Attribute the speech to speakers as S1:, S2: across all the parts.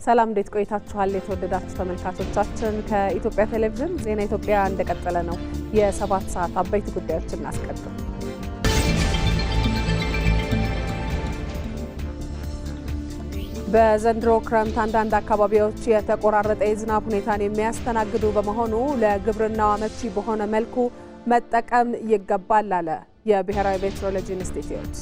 S1: ሰላም እንዴት ቆይታችኋል? የተወደዳችሁ ተመልካቾቻችን ከኢትዮጵያ ቴሌቪዥን ዜና ኢትዮጵያ እንደቀጠለ ነው። የ7 ሰዓት አበይት ጉዳዮችን እናስቀድም። በዘንድሮ ክረምት አንዳንድ አካባቢዎች የተቆራረጠ የዝናብ ሁኔታን የሚያስተናግዱ በመሆኑ ለግብርናው አመቺ በሆነ መልኩ መጠቀም ይገባል አለ የብሔራዊ ሜትሮሎጂ ኢንስቲትዩት።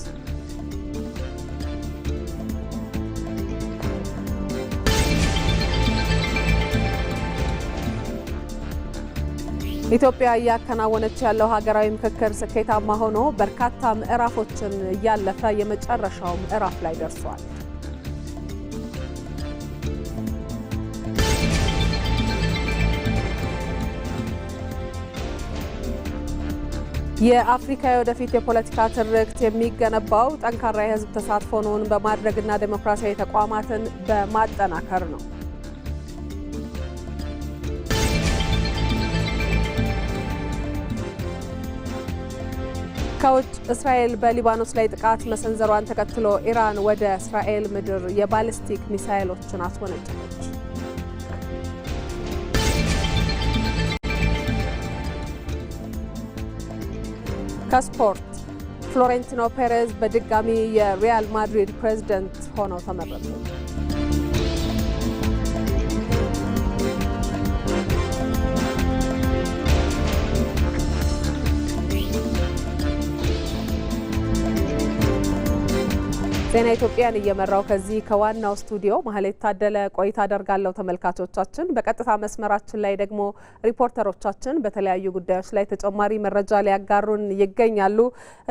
S1: ኢትዮጵያ እያከናወነች ያለው ሀገራዊ ምክክር ስኬታማ ሆኖ በርካታ ምዕራፎችን እያለፈ የመጨረሻው ምዕራፍ ላይ ደርሷል። የአፍሪካ የወደፊት የፖለቲካ ትርክት የሚገነባው ጠንካራ የሕዝብ ተሳትፎን በማድረግና ዴሞክራሲያዊ ተቋማትን በማጠናከር ነው። ከውጭ እስራኤል በሊባኖስ ላይ ጥቃት መሰንዘሯን ተከትሎ ኢራን ወደ እስራኤል ምድር የባሊስቲክ ሚሳኤሎችን አስወነጨፈች። ከስፖርት ፍሎሬንቲኖ ፔሬዝ በድጋሚ የሪያል ማድሪድ ፕሬዝዳንት ሆነው ተመረጡ። ዜና ኢትዮጵያን እየመራው ከዚህ ከዋናው ስቱዲዮ ማህሌት ታደለ ቆይታ አደርጋለሁ። ተመልካቾቻችን በቀጥታ መስመራችን ላይ ደግሞ ሪፖርተሮቻችን በተለያዩ ጉዳዮች ላይ ተጨማሪ መረጃ ሊያጋሩን ይገኛሉ።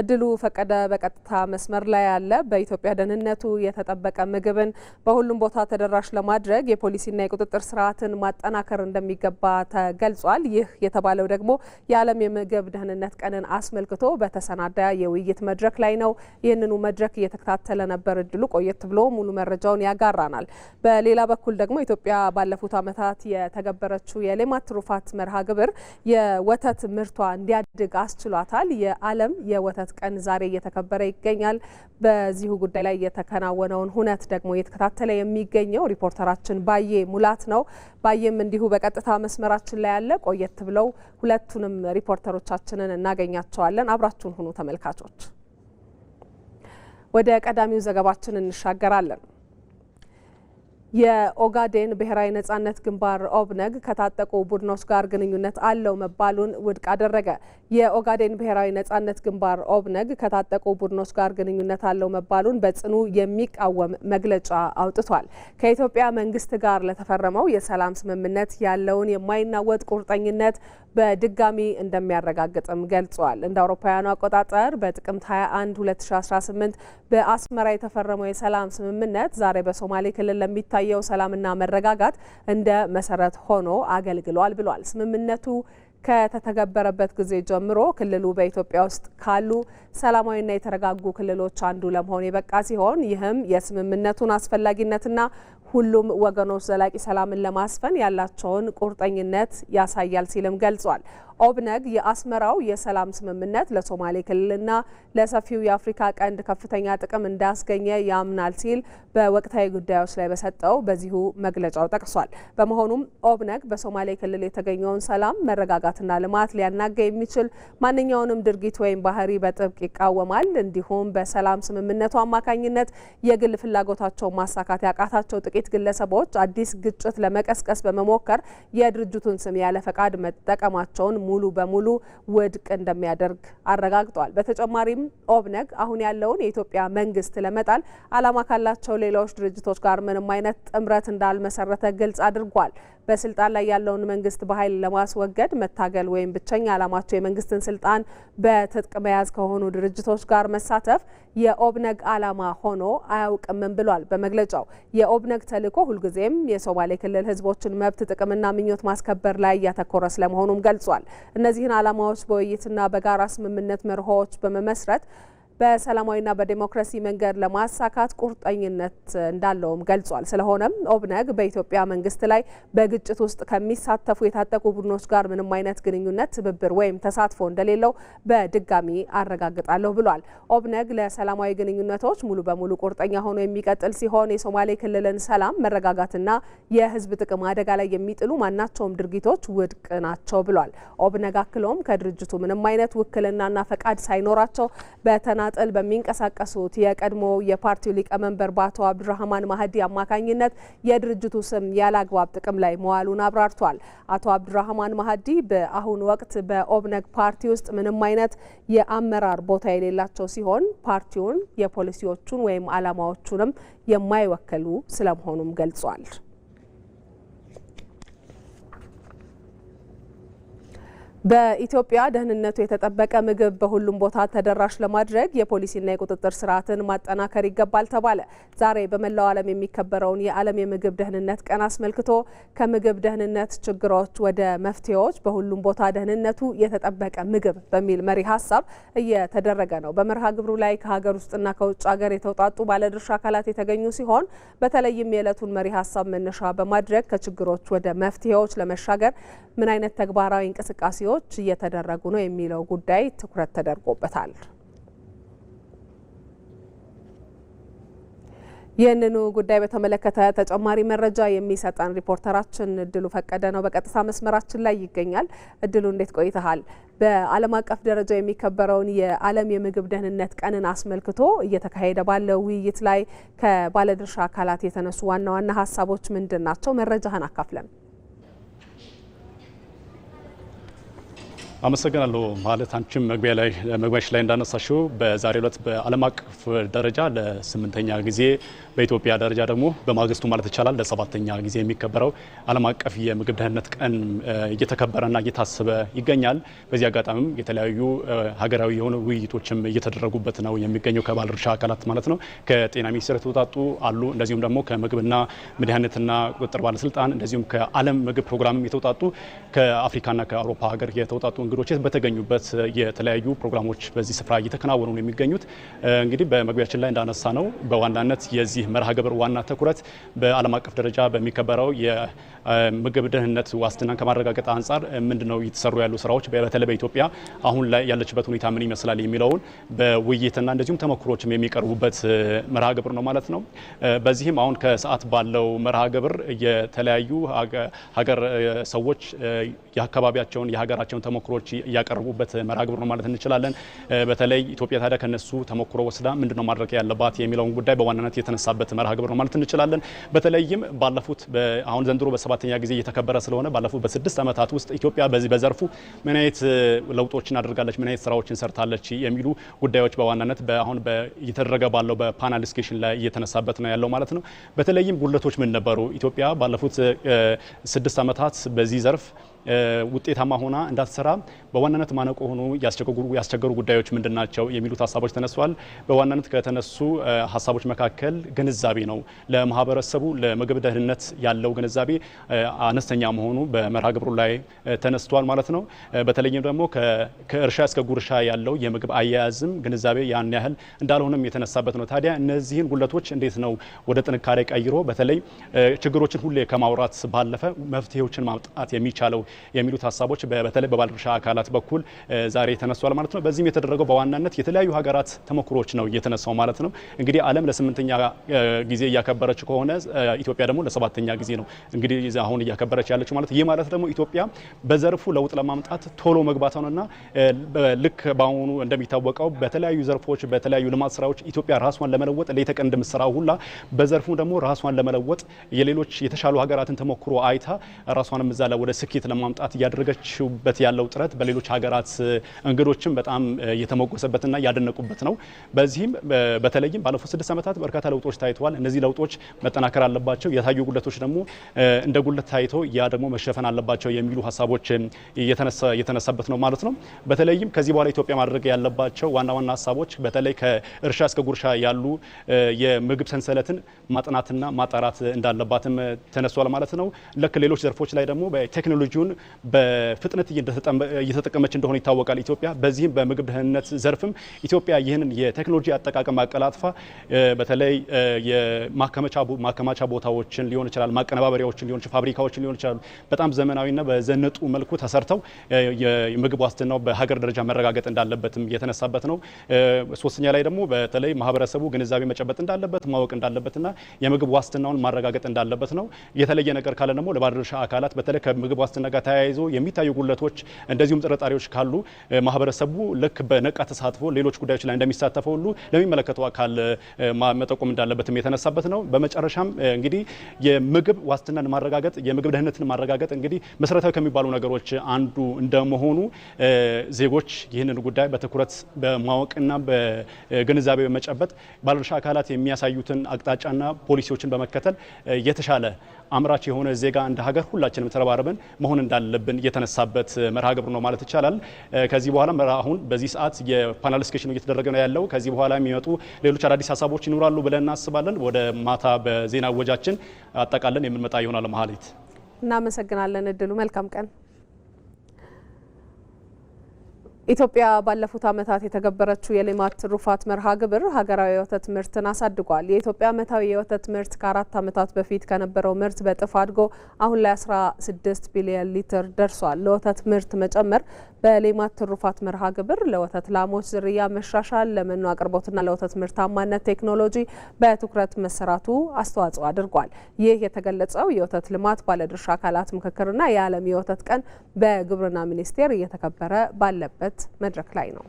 S1: እድሉ ፈቀደ በቀጥታ መስመር ላይ አለ። በኢትዮጵያ ደህንነቱ የተጠበቀ ምግብን በሁሉም ቦታ ተደራሽ ለማድረግ የፖሊሲና የቁጥጥር ስርዓትን ማጠናከር እንደሚገባ ተገልጿል። ይህ የተባለው ደግሞ የዓለም የምግብ ደህንነት ቀንን አስመልክቶ በተሰናዳ የውይይት መድረክ ላይ ነው። ይህንኑ መድረክ እየተከታተለ ነበር። እድሉ ቆየት ብሎ ሙሉ መረጃውን ያጋራናል። በሌላ በኩል ደግሞ ኢትዮጵያ ባለፉት ዓመታት የተገበረችው የሌማት ትሩፋት መርሃ ግብር የወተት ምርቷ እንዲያድግ አስችሏታል። የዓለም የወተት ቀን ዛሬ እየተከበረ ይገኛል። በዚሁ ጉዳይ ላይ የተከናወነውን ሁነት ደግሞ እየተከታተለ የሚገኘው ሪፖርተራችን ባዬ ሙላት ነው። ባዬም እንዲሁ በቀጥታ መስመራችን ላይ ያለ ቆየት ብለው ሁለቱንም ሪፖርተሮቻችንን እናገኛቸዋለን። አብራችሁን ሁኑ ተመልካቾች። ወደ ቀዳሚው ዘገባችን እንሻገራለን። የኦጋዴን ብሔራዊ ነጻነት ግንባር ኦብነግ ከታጠቁ ቡድኖች ጋር ግንኙነት አለው መባሉን ውድቅ አደረገ። የኦጋዴን ብሔራዊ ነጻነት ግንባር ኦብነግ ከታጠቁ ቡድኖች ጋር ግንኙነት አለው መባሉን በጽኑ የሚቃወም መግለጫ አውጥቷል። ከኢትዮጵያ መንግስት ጋር ለተፈረመው የሰላም ስምምነት ያለውን የማይናወጥ ቁርጠኝነት በድጋሚ እንደሚያረጋግጥም ገልጿል። እንደ አውሮፓውያኑ አቆጣጠር በጥቅምት 21 2018 በአስመራ የተፈረመው የሰላም ስምምነት ዛሬ በሶማሌ ክልል ለሚታየው ሰላምና መረጋጋት እንደ መሰረት ሆኖ አገልግሏል ብሏል። ስምምነቱ ከተተገበረበት ጊዜ ጀምሮ ክልሉ በኢትዮጵያ ውስጥ ካሉ ሰላማዊና የተረጋጉ ክልሎች አንዱ ለመሆን የበቃ ሲሆን ይህም የስምምነቱን አስፈላጊነትና ሁሉም ወገኖች ዘላቂ ሰላምን ለማስፈን ያላቸውን ቁርጠኝነት ያሳያል ሲልም ገልጿል። ኦብነግ የአስመራው የሰላም ስምምነት ለሶማሌ ክልልና ለሰፊው የአፍሪካ ቀንድ ከፍተኛ ጥቅም እንዳስገኘ ያምናል ሲል በወቅታዊ ጉዳዮች ላይ በሰጠው በዚሁ መግለጫው ጠቅሷል። በመሆኑም ኦብነግ በሶማሌ ክልል የተገኘውን ሰላም፣ መረጋጋትና ልማት ሊያናጋ የሚችል ማንኛውንም ድርጊት ወይም ባህሪ በጥብቅ ይቃወማል። እንዲሁም በሰላም ስምምነቱ አማካኝነት የግል ፍላጎታቸውን ማሳካት ያቃታቸው ጥቂት ግለሰቦች አዲስ ግጭት ለመቀስቀስ በመሞከር የድርጅቱን ስም ያለ ፈቃድ መጠቀማቸውን ሙሉ በሙሉ ውድቅ እንደሚያደርግ አረጋግጧል። በተጨማሪም ኦብነግ አሁን ያለውን የኢትዮጵያ መንግስት ለመጣል ዓላማ ካላቸው ሌሎች ድርጅቶች ጋር ምንም አይነት ጥምረት እንዳልመሰረተ ግልጽ አድርጓል። በስልጣን ላይ ያለውን መንግስት በኃይል ለማስወገድ መታገል ወይም ብቸኛ ዓላማቸው የመንግስትን ስልጣን በትጥቅ መያዝ ከሆኑ ድርጅቶች ጋር መሳተፍ የኦብነግ ዓላማ ሆኖ አያውቅምም ብሏል። በመግለጫው የኦብነግ ተልዕኮ ሁልጊዜም የሶማሌ ክልል ህዝቦችን መብት፣ ጥቅምና ምኞት ማስከበር ላይ እያተኮረ ስለመሆኑም ገልጿል። እነዚህን ዓላማዎች በውይይትና በጋራ ስምምነት መርሆዎች በመመስረት በሰላማዊና በዲሞክራሲ መንገድ ለማሳካት ቁርጠኝነት እንዳለውም ገልጿል። ስለሆነም ኦብነግ በኢትዮጵያ መንግስት ላይ በግጭት ውስጥ ከሚሳተፉ የታጠቁ ቡድኖች ጋር ምንም አይነት ግንኙነት፣ ትብብር ወይም ተሳትፎ እንደሌለው በድጋሚ አረጋግጣለሁ ብሏል። ኦብነግ ለሰላማዊ ግንኙነቶች ሙሉ በሙሉ ቁርጠኛ ሆኖ የሚቀጥል ሲሆን የሶማሌ ክልልን ሰላም፣ መረጋጋትና የህዝብ ጥቅም አደጋ ላይ የሚጥሉ ማናቸውም ድርጊቶች ውድቅ ናቸው ብሏል። ኦብነግ አክሎም ከድርጅቱ ምንም አይነት ውክልናና ፈቃድ ሳይኖራቸው በተናጠል በሚንቀሳቀሱት የቀድሞ የፓርቲው ሊቀመንበር በአቶ አብዱራህማን ማህዲ አማካኝነት የድርጅቱ ስም ያላግባብ ጥቅም ላይ መዋሉን አብራርቷል። አቶ አብዱራህማን ማህዲ በአሁኑ ወቅት በኦብነግ ፓርቲ ውስጥ ምንም አይነት የአመራር ቦታ የሌላቸው ሲሆን ፓርቲውን የፖሊሲዎቹን ወይም ዓላማዎቹንም የማይወክሉ ስለመሆኑም ገልጿል። በኢትዮጵያ ደህንነቱ የተጠበቀ ምግብ በሁሉም ቦታ ተደራሽ ለማድረግ የፖሊሲና የቁጥጥር ስርዓትን ማጠናከር ይገባል ተባለ። ዛሬ በመላው ዓለም የሚከበረውን የዓለም የምግብ ደህንነት ቀን አስመልክቶ ከምግብ ደህንነት ችግሮች ወደ መፍትሄዎች በሁሉም ቦታ ደህንነቱ የተጠበቀ ምግብ በሚል መሪ ሀሳብ እየተደረገ ነው። በመርሃ ግብሩ ላይ ከሀገር ውስጥና ከውጭ ሀገር የተውጣጡ ባለድርሻ አካላት የተገኙ ሲሆን በተለይም የዕለቱን መሪ ሀሳብ መነሻ በማድረግ ከችግሮች ወደ መፍትሄዎች ለመሻገር ምን አይነት ተግባራዊ እንቅስቃሴዎች እየተደረጉ ነው የሚለው ጉዳይ ትኩረት ተደርጎበታል። ይህንኑ ጉዳይ በተመለከተ ተጨማሪ መረጃ የሚሰጠን ሪፖርተራችን እድሉ ፈቀደ ነው። በቀጥታ መስመራችን ላይ ይገኛል። እድሉ እንዴት ቆይተሃል? በዓለም አቀፍ ደረጃ የሚከበረውን የዓለም የምግብ ደህንነት ቀንን አስመልክቶ እየተካሄደ ባለው ውይይት ላይ ከባለድርሻ አካላት የተነሱ ዋና ዋና ሀሳቦች ምንድን ናቸው? መረጃህን አካፍለን።
S2: አመሰግናለሁ። ማለት አንቺም መግቢያሽ ላይ እንዳነሳሽው በዛሬው ዕለት በዓለም አቀፍ ደረጃ ለ8ኛ ጊዜ በኢትዮጵያ ደረጃ ደግሞ በማግስቱ ማለት ይቻላል ለ7ኛ ጊዜ የሚከበረው ዓለም አቀፍ የምግብ ደህንነት ቀን እየተከበረና እየታሰበ ይገኛል። በዚህ አጋጣሚም የተለያዩ ሀገራዊ የሆኑ ውይይቶችም እየተደረጉበት ነው የሚገኘው ከባለድርሻ አካላት ማለት ነው። ከጤና ሚኒስቴር የተውጣጡ አሉ። እንደዚሁም ደግሞ ከምግብና መድኃኒትና ቁጥጥር ባለስልጣን እንደዚሁም ከዓለም ምግብ ፕሮግራምም የተውጣጡ ከአፍሪካና ከአውሮፓ ሀገር የተውጣጡ እንግዶች በተገኙበት የተለያዩ ፕሮግራሞች በዚህ ስፍራ እየተከናወኑ ነው የሚገኙት። እንግዲህ በመግቢያችን ላይ እንዳነሳ ነው በዋናነት የዚህ መርሃ ግብር ዋና ትኩረት በዓለም አቀፍ ደረጃ በሚከበረው የምግብ ደህንነት ዋስትናን ከማረጋገጥ አንጻር ምንድነው እየተሰሩ ያሉ ስራዎች በተለይ በኢትዮጵያ አሁን ላይ ያለችበት ሁኔታ ምን ይመስላል የሚለውን በውይይትና እንደዚሁም ተሞክሮችም የሚቀርቡበት መርሃ ግብር ነው ማለት ነው። በዚህም አሁን ከሰዓት ባለው መርሃ ግብር የተለያዩ ሀገር ሰዎች የአካባቢያቸውን የሀገራቸውን ተሞክሮች እያቀረቡበት መርሃ ግብር ነው ማለት እንችላለን። በተለይ ኢትዮጵያ ታዲያ ከነሱ ተሞክሮ ወስዳ ምንድነው ማድረግ ያለባት የሚለውን ጉዳይ በዋናነት የተነሳበት መርሃ ግብር ነው ማለት እንችላለን። በተለይም ባለፉት አሁን ዘንድሮ በ7ኛ ጊዜ እየተከበረ ስለሆነ ባለፉት በ6 ዓመታት ውስጥ ኢትዮጵያ በዚህ በዘርፉ ምን አይነት ለውጦችን አድርጋለች፣ ምን አይነት ስራዎችን ሰርታለች የሚሉ ጉዳዮች በዋናነት አሁን እየተደረገ ባለው በፓናል ዲስከሽን ላይ እየተነሳበት ነው ያለው ማለት ነው። በተለይም ጉድለቶች ምን ነበሩ፣ ኢትዮጵያ ባለፉት 6 ዓመታት በዚህ ዘርፍ ውጤታማ ሆና እንዳትሰራ በዋናነት ማነቆ ሆኖ ያስቸገሩ ጉዳዮች ምንድናቸው የሚሉት ሀሳቦች ተነስተዋል። በዋናነት ከተነሱ ሀሳቦች መካከል ግንዛቤ ነው። ለማህበረሰቡ ለምግብ ደህንነት ያለው ግንዛቤ አነስተኛ መሆኑ በመርሃ ግብሩ ላይ ተነስቷል ማለት ነው። በተለይም ደግሞ ከእርሻ እስከ ጉርሻ ያለው የምግብ አያያዝም ግንዛቤ ያን ያህል እንዳልሆነም የተነሳበት ነው። ታዲያ እነዚህን ጉድለቶች እንዴት ነው ወደ ጥንካሬ ቀይሮ በተለይ ችግሮችን ሁሌ ከማውራት ባለፈ መፍትሄዎችን ማምጣት የሚቻለው የሚሉት ሀሳቦች በተለይ በባለድርሻ አካላት በኩል ዛሬ ተነስቷል ማለት ነው። በዚህም የተደረገው በዋናነት የተለያዩ ሀገራት ተሞክሮች ነው እየተነሳው ማለት ነው። እንግዲህ ዓለም ለ8ኛ ጊዜ እያከበረች ከሆነ ኢትዮጵያ ደግሞ ለ7ኛ ጊዜ ነው እንግዲህ አሁን እያከበረች ያለችው ማለት። ይህ ማለት ደግሞ ኢትዮጵያ በዘርፉ ለውጥ ለማምጣት ቶሎ መግባቷንና ልክ በአሁኑ እንደሚታወቀው በተለያዩ ዘርፎች በተለያዩ ልማት ስራዎች ኢትዮጵያ ራሷን ለመለወጥ ለተቀን እንደምትሰራው ሁላ በዘርፉ ደግሞ ራሷን ለመለወጥ የሌሎች የተሻሉ ሀገራትን ተሞክሮ አይታ ራሷንም እዛ ወደ ስኬት ለማምጣት እያደረገችበት ያለው ጥረት በሌሎች ሀገራት እንግዶችም በጣም የተሞገሰበትና ያደነቁበት ነው። በዚህም በተለይም ባለፉት 6 ዓመታት በርካታ ለውጦች ታይተዋል። እነዚህ ለውጦች መጠናከር አለባቸው። የታዩ ጉድለቶች ደግሞ እንደ ጉድለት ታይቶ ያ ደግሞ መሸፈን አለባቸው የሚሉ ሀሳቦች የተነሳበት ነው ማለት ነው። በተለይም ከዚህ በኋላ ኢትዮጵያ ማድረግ ያለባቸው ዋና ዋና ሀሳቦች በተለይ ከእርሻ እስከ ጉርሻ ያሉ የምግብ ሰንሰለትን ማጥናትና ማጣራት እንዳለባትም ተነስቷል ማለት ነው። ሌሎች ዘርፎች ላይ ደግሞ በቴክኖሎጂውን በፍጥነት እየተጠቀመች እንደሆነ ይታወቃል ኢትዮጵያ። በዚህም በምግብ ደህንነት ዘርፍም ኢትዮጵያ ይህንን የቴክኖሎጂ አጠቃቀም አቀላጥፋ በተለይ የማከማቻ ቦታዎችን ሊሆን ይችላል፣ ማቀነባበሪያዎችን ሊሆን ይችላል፣ ፋብሪካዎችን ሊሆን ይችላል በጣም ዘመናዊና በዘነጡ መልኩ ተሰርተው የምግብ ዋስትናው በሀገር ደረጃ መረጋገጥ እንዳለበትም የተነሳበት ነው። ሶስተኛ ላይ ደግሞ በተለይ ማህበረሰቡ ግንዛቤ መጨበጥ እንዳለበት ማወቅ እንዳለበትና የምግብ ዋስትናውን ማረጋገጥ እንዳለበት ነው። የተለየ ነገር ካለ ደግሞ ለባለድርሻ አካላት በተለይ ከምግብ ዋስትና ጋር ተያይዞ የሚታዩ ጉለቶች እንደዚሁም ጥርጣሬዎች ካሉ ማህበረሰቡ ልክ በነቃ ተሳትፎ ሌሎች ጉዳዮች ላይ እንደሚሳተፈው ሁሉ ለሚመለከተው አካል መጠቆም እንዳለበትም የተነሳበት ነው። በመጨረሻም እንግዲህ የምግብ ዋስትናን ማረጋገጥ የምግብ ደህንነትን ማረጋገጥ እንግዲህ መሰረታዊ ከሚባሉ ነገሮች አንዱ እንደመሆኑ ዜጎች ይህንን ጉዳይ በትኩረት በማወቅና በግንዛቤ በመጨበጥ ባለድርሻ አካላት የሚያሳዩትን አቅጣጫና ፖሊሲዎችን በመከተል የተሻለ አምራች የሆነ ዜጋ እንደ ሀገር ሁላችንም ተረባርበን መሆን እንዳለብን የተነሳበት መርሃ ግብር ነው ማለት ይቻላል። ከዚህ በኋላ አሁን በዚህ ሰዓት የፓናል ዲስከሽን እየተደረገ ነው ያለው። ከዚህ በኋላ የሚመጡ ሌሎች አዳዲስ ሀሳቦች ይኖራሉ ብለን እናስባለን። ወደ ማታ በዜና ወጃችን አጠቃለን የምንመጣ ይሆናል። መሀሌት
S1: እናመሰግናለን። እድሉ መልካም ቀን። ኢትዮጵያ ባለፉት ዓመታት የተገበረችው የሌማት ትሩፋት መርሃ ግብር ሀገራዊ የወተት ምርትን አሳድጓል። የኢትዮጵያ ዓመታዊ የወተት ምርት ከ4 ዓመታት በፊት ከነበረው ምርት በእጥፍ አድጎ አሁን ላይ 16 ቢሊዮን ሊትር ደርሷል። ለወተት ምርት መጨመር በሌማት ትሩፋት መርሃ ግብር ለወተት ላሞች ዝርያ መሻሻል፣ ለመኖ አቅርቦትና ለወተት ምርታማነት ቴክኖሎጂ በትኩረት መሰራቱ አስተዋጽኦ አድርጓል። ይህ የተገለጸው የወተት ልማት ባለድርሻ አካላት ምክክርና የዓለም የወተት ቀን በግብርና ሚኒስቴር እየተከበረ ባለበት መድረክ ላይ ነው።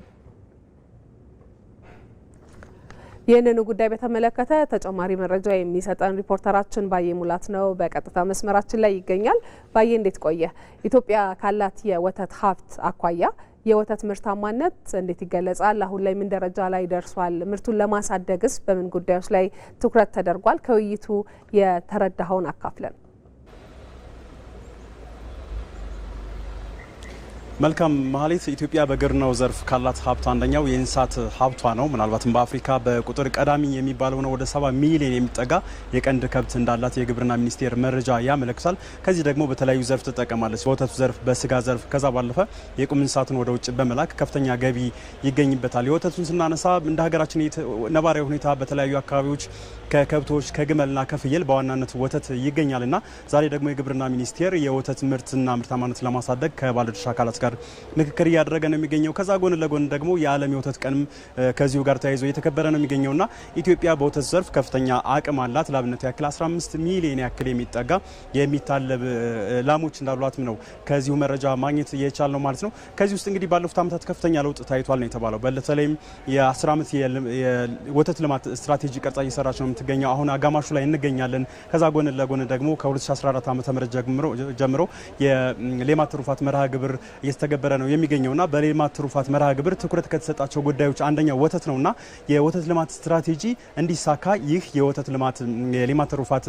S1: ይህንን ጉዳይ በተመለከተ ተጨማሪ መረጃ የሚሰጠን ሪፖርተራችን ባየ ሙላት ነው። በቀጥታ መስመራችን ላይ ይገኛል። ባየ እንዴት ቆየ? ኢትዮጵያ ካላት የወተት ሀብት አኳያ የወተት ምርታማነት እንዴት ይገለጻል? አሁን ላይ ምን ደረጃ ላይ ደርሷል? ምርቱን ለማሳደግስ በምን ጉዳዮች ላይ ትኩረት ተደርጓል? ከውይይቱ የተረዳኸውን አካፍለን።
S3: መልካም መሀሌት፣ ኢትዮጵያ በግብርናው ዘርፍ ካላት ሀብት አንደኛው የእንስሳት ሀብቷ ነው። ምናልባትም በአፍሪካ በቁጥር ቀዳሚ የሚባለው ነው። ወደ 70 ሚሊዮን የሚጠጋ የቀንድ ከብት እንዳላት የግብርና ሚኒስቴር መረጃ ያመለክታል። ከዚህ ደግሞ በተለያዩ ዘርፍ ትጠቀማለች። በወተቱ ዘርፍ፣ በስጋ ዘርፍ፣ ከዛ ባለፈ የቁም እንስሳትን ወደ ውጭ በመላክ ከፍተኛ ገቢ ይገኝበታል። የወተቱን ስናነሳ እንደ ሀገራችን ነባራዊ ሁኔታ በተለያዩ አካባቢዎች ከከብቶች ከግመልና ከፍየል በዋናነት ወተት ይገኛልና ዛሬ ደግሞ የግብርና ሚኒስቴር የወተት ምርትና ምርታማነት ለማሳደግ ከባለድርሻ አካላት ጋር ምክክር እያደረገ ነው የሚገኘው። ከዛ ጎን ለጎን ደግሞ የዓለም የወተት ቀንም ከዚሁ ጋር ተያይዞ እየተከበረ ነው የሚገኘውና ኢትዮጵያ በወተት ዘርፍ ከፍተኛ አቅም አላት። ለአብነት ያክል 15 ሚሊዮን ያክል የሚጠጋ የሚታለብ ላሞች እንዳሏትም ነው ከዚሁ መረጃ ማግኘት እየቻል ነው ማለት ነው። ከዚህ ውስጥ እንግዲህ ባለፉት ዓመታት ከፍተኛ ለውጥ ታይቷል ነው የተባለው። በተለይም የ10 ዓመት የወተት ልማት ስትራቴጂ ቀርጻ እየሰራች ነው የምትገኘው። አሁን አጋማሹ ላይ እንገኛለን። ከዛ ጎን ለጎን ደግሞ ከ2014 ዓ.ም ጀምሮ የሌማት ትሩፋት መርሃ ግብር እየተገበረ ነው የሚገኘውና በሌማት ትሩፋት መርሃ ግብር ትኩረት ከተሰጣቸው ጉዳዮች አንደኛው ወተት ነውና የወተት ልማት ስትራቴጂ እንዲሳካ ይህ የወተት ልማት የሌማት ትሩፋት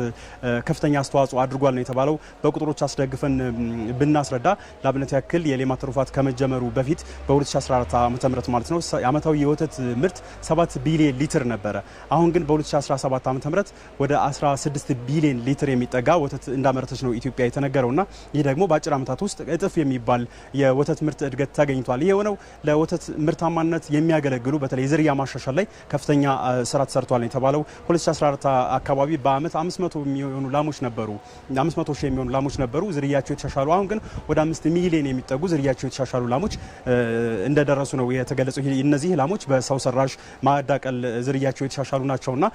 S3: ከፍተኛ አስተዋጽኦ አድርጓል ነው የተባለው። በቁጥሮች አስደግፈን ብናስረዳ ለአብነት ያክል የሌማት ትሩፋት ከመጀመሩ በፊት በ2014 ዓ.ም ማለት ነው ዓመታዊ የወተት ምርት 7 ቢሊዮን ሊትር ነበረ። አሁን ግን በ2017 ዓ.ም ወደ 16 ቢሊዮን ሊትር የሚጠጋ ወተት እንዳመረተች ነው ኢትዮጵያ የተነገረውና ይህ ደግሞ በአጭር ዓመታት ውስጥ እጥፍ የሚባል የወተት ምርት እድገት ተገኝቷል። ይህ የሆነው ለወተት ምርታማነት የሚያገለግሉ በተለይ ዝርያ ማሻሻል ላይ ከፍተኛ ስራ ተሰርቷል ነው የተባለው። 2014 አካባቢ በአመት 500 የሚሆኑ ላሞች ነበሩ 500 ሺህ የሚሆኑ ላሞች ነበሩ ዝርያቸው የተሻሻሉ። አሁን ግን ወደ 5 ሚሊዮን የሚጠጉ ዝርያቸው የተሻሻሉ ላሞች እንደደረሱ ነው የተገለጸው። እነዚህ ላሞች በሰው ሰራሽ ማዳቀል ዝርያቸው የተሻሻሉ ናቸውና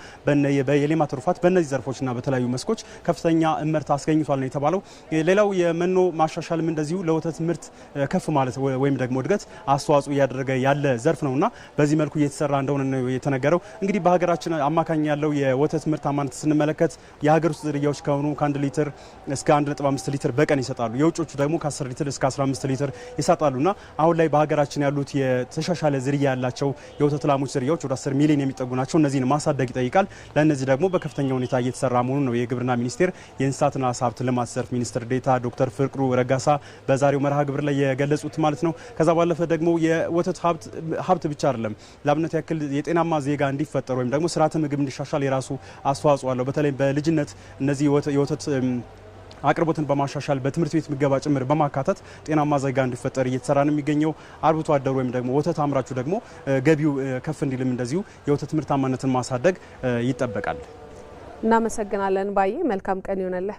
S3: የሌማት ትሩፋት በእነዚህ ዘርፎችና በተለያዩ መስኮች ከፍተኛ እመርታ አስገኝቷል ነው የተባለው። ሌላው የመኖ ማሻሻልም እንደዚሁ ለወተት ምርት ከፍ ማለት ወይም ደግሞ እድገት አስተዋጽኦ እያደረገ ያለ ዘርፍ ነውና በዚህ መልኩ እየተሰራ እንደሆነ ነው የተነገረው። እንግዲህ በሀገራችን አማካኝ ያለው የወተት ምርታማነት ስንመለከት የሀገር ውስጥ ዝርያዎች ከሆኑ ከ1 ሊትር እስከ 1.5 ሊትር በቀን ይሰጣሉ። የውጮቹ ደግሞ ከ10 ሊትር እስከ 15 ሊትር ይሰጣሉና አሁን ላይ በሀገራችን ያሉት የተሻሻለ ዝርያ ያላቸው የወተት ላሞች ዝርያዎች ወደ 10 ሚሊዮን የሚጠጉ ናቸው። እነዚህን ማሳደግ ይጠይቃል። ለእነዚህ ደግሞ በከፍተኛ ሁኔታ እየተሰራ መሆኑን ነው የግብርና ሚኒስቴር የእንስሳትና ዓሳ ሀብት ልማት ዘርፍ ሚኒስትር ዴኤታ ዶክተር ፍቅሩ ረጋሳ በዛሬው መርሃ ግብር ላይ የገለጹት ማለት ነው። ከዛ ባለፈ ደግሞ የወተት ሀብት ብቻ አይደለም። ለአብነት ያክል የጤናማ ዜጋ እንዲፈጠር ወይም ደግሞ ስርዓተ ምግብ እንዲሻሻል የራሱ አስተዋጽኦ አለው። በተለይ በልጅነት እነዚህ የወተት አቅርቦትን በማሻሻል በትምህርት ቤት ምገባ ጭምር በማካተት ጤናማ ዜጋ እንዲፈጠር እየተሰራ ነው የሚገኘው። አርብቶ አደሩ ወይም ደግሞ ወተት አምራቹ ደግሞ ገቢው ከፍ እንዲልም እንደዚሁ የወተት ምርታማነትን ማሳደግ ይጠበቃል።
S1: እናመሰግናለን ባዬ፣ መልካም ቀን ይሆነልህ።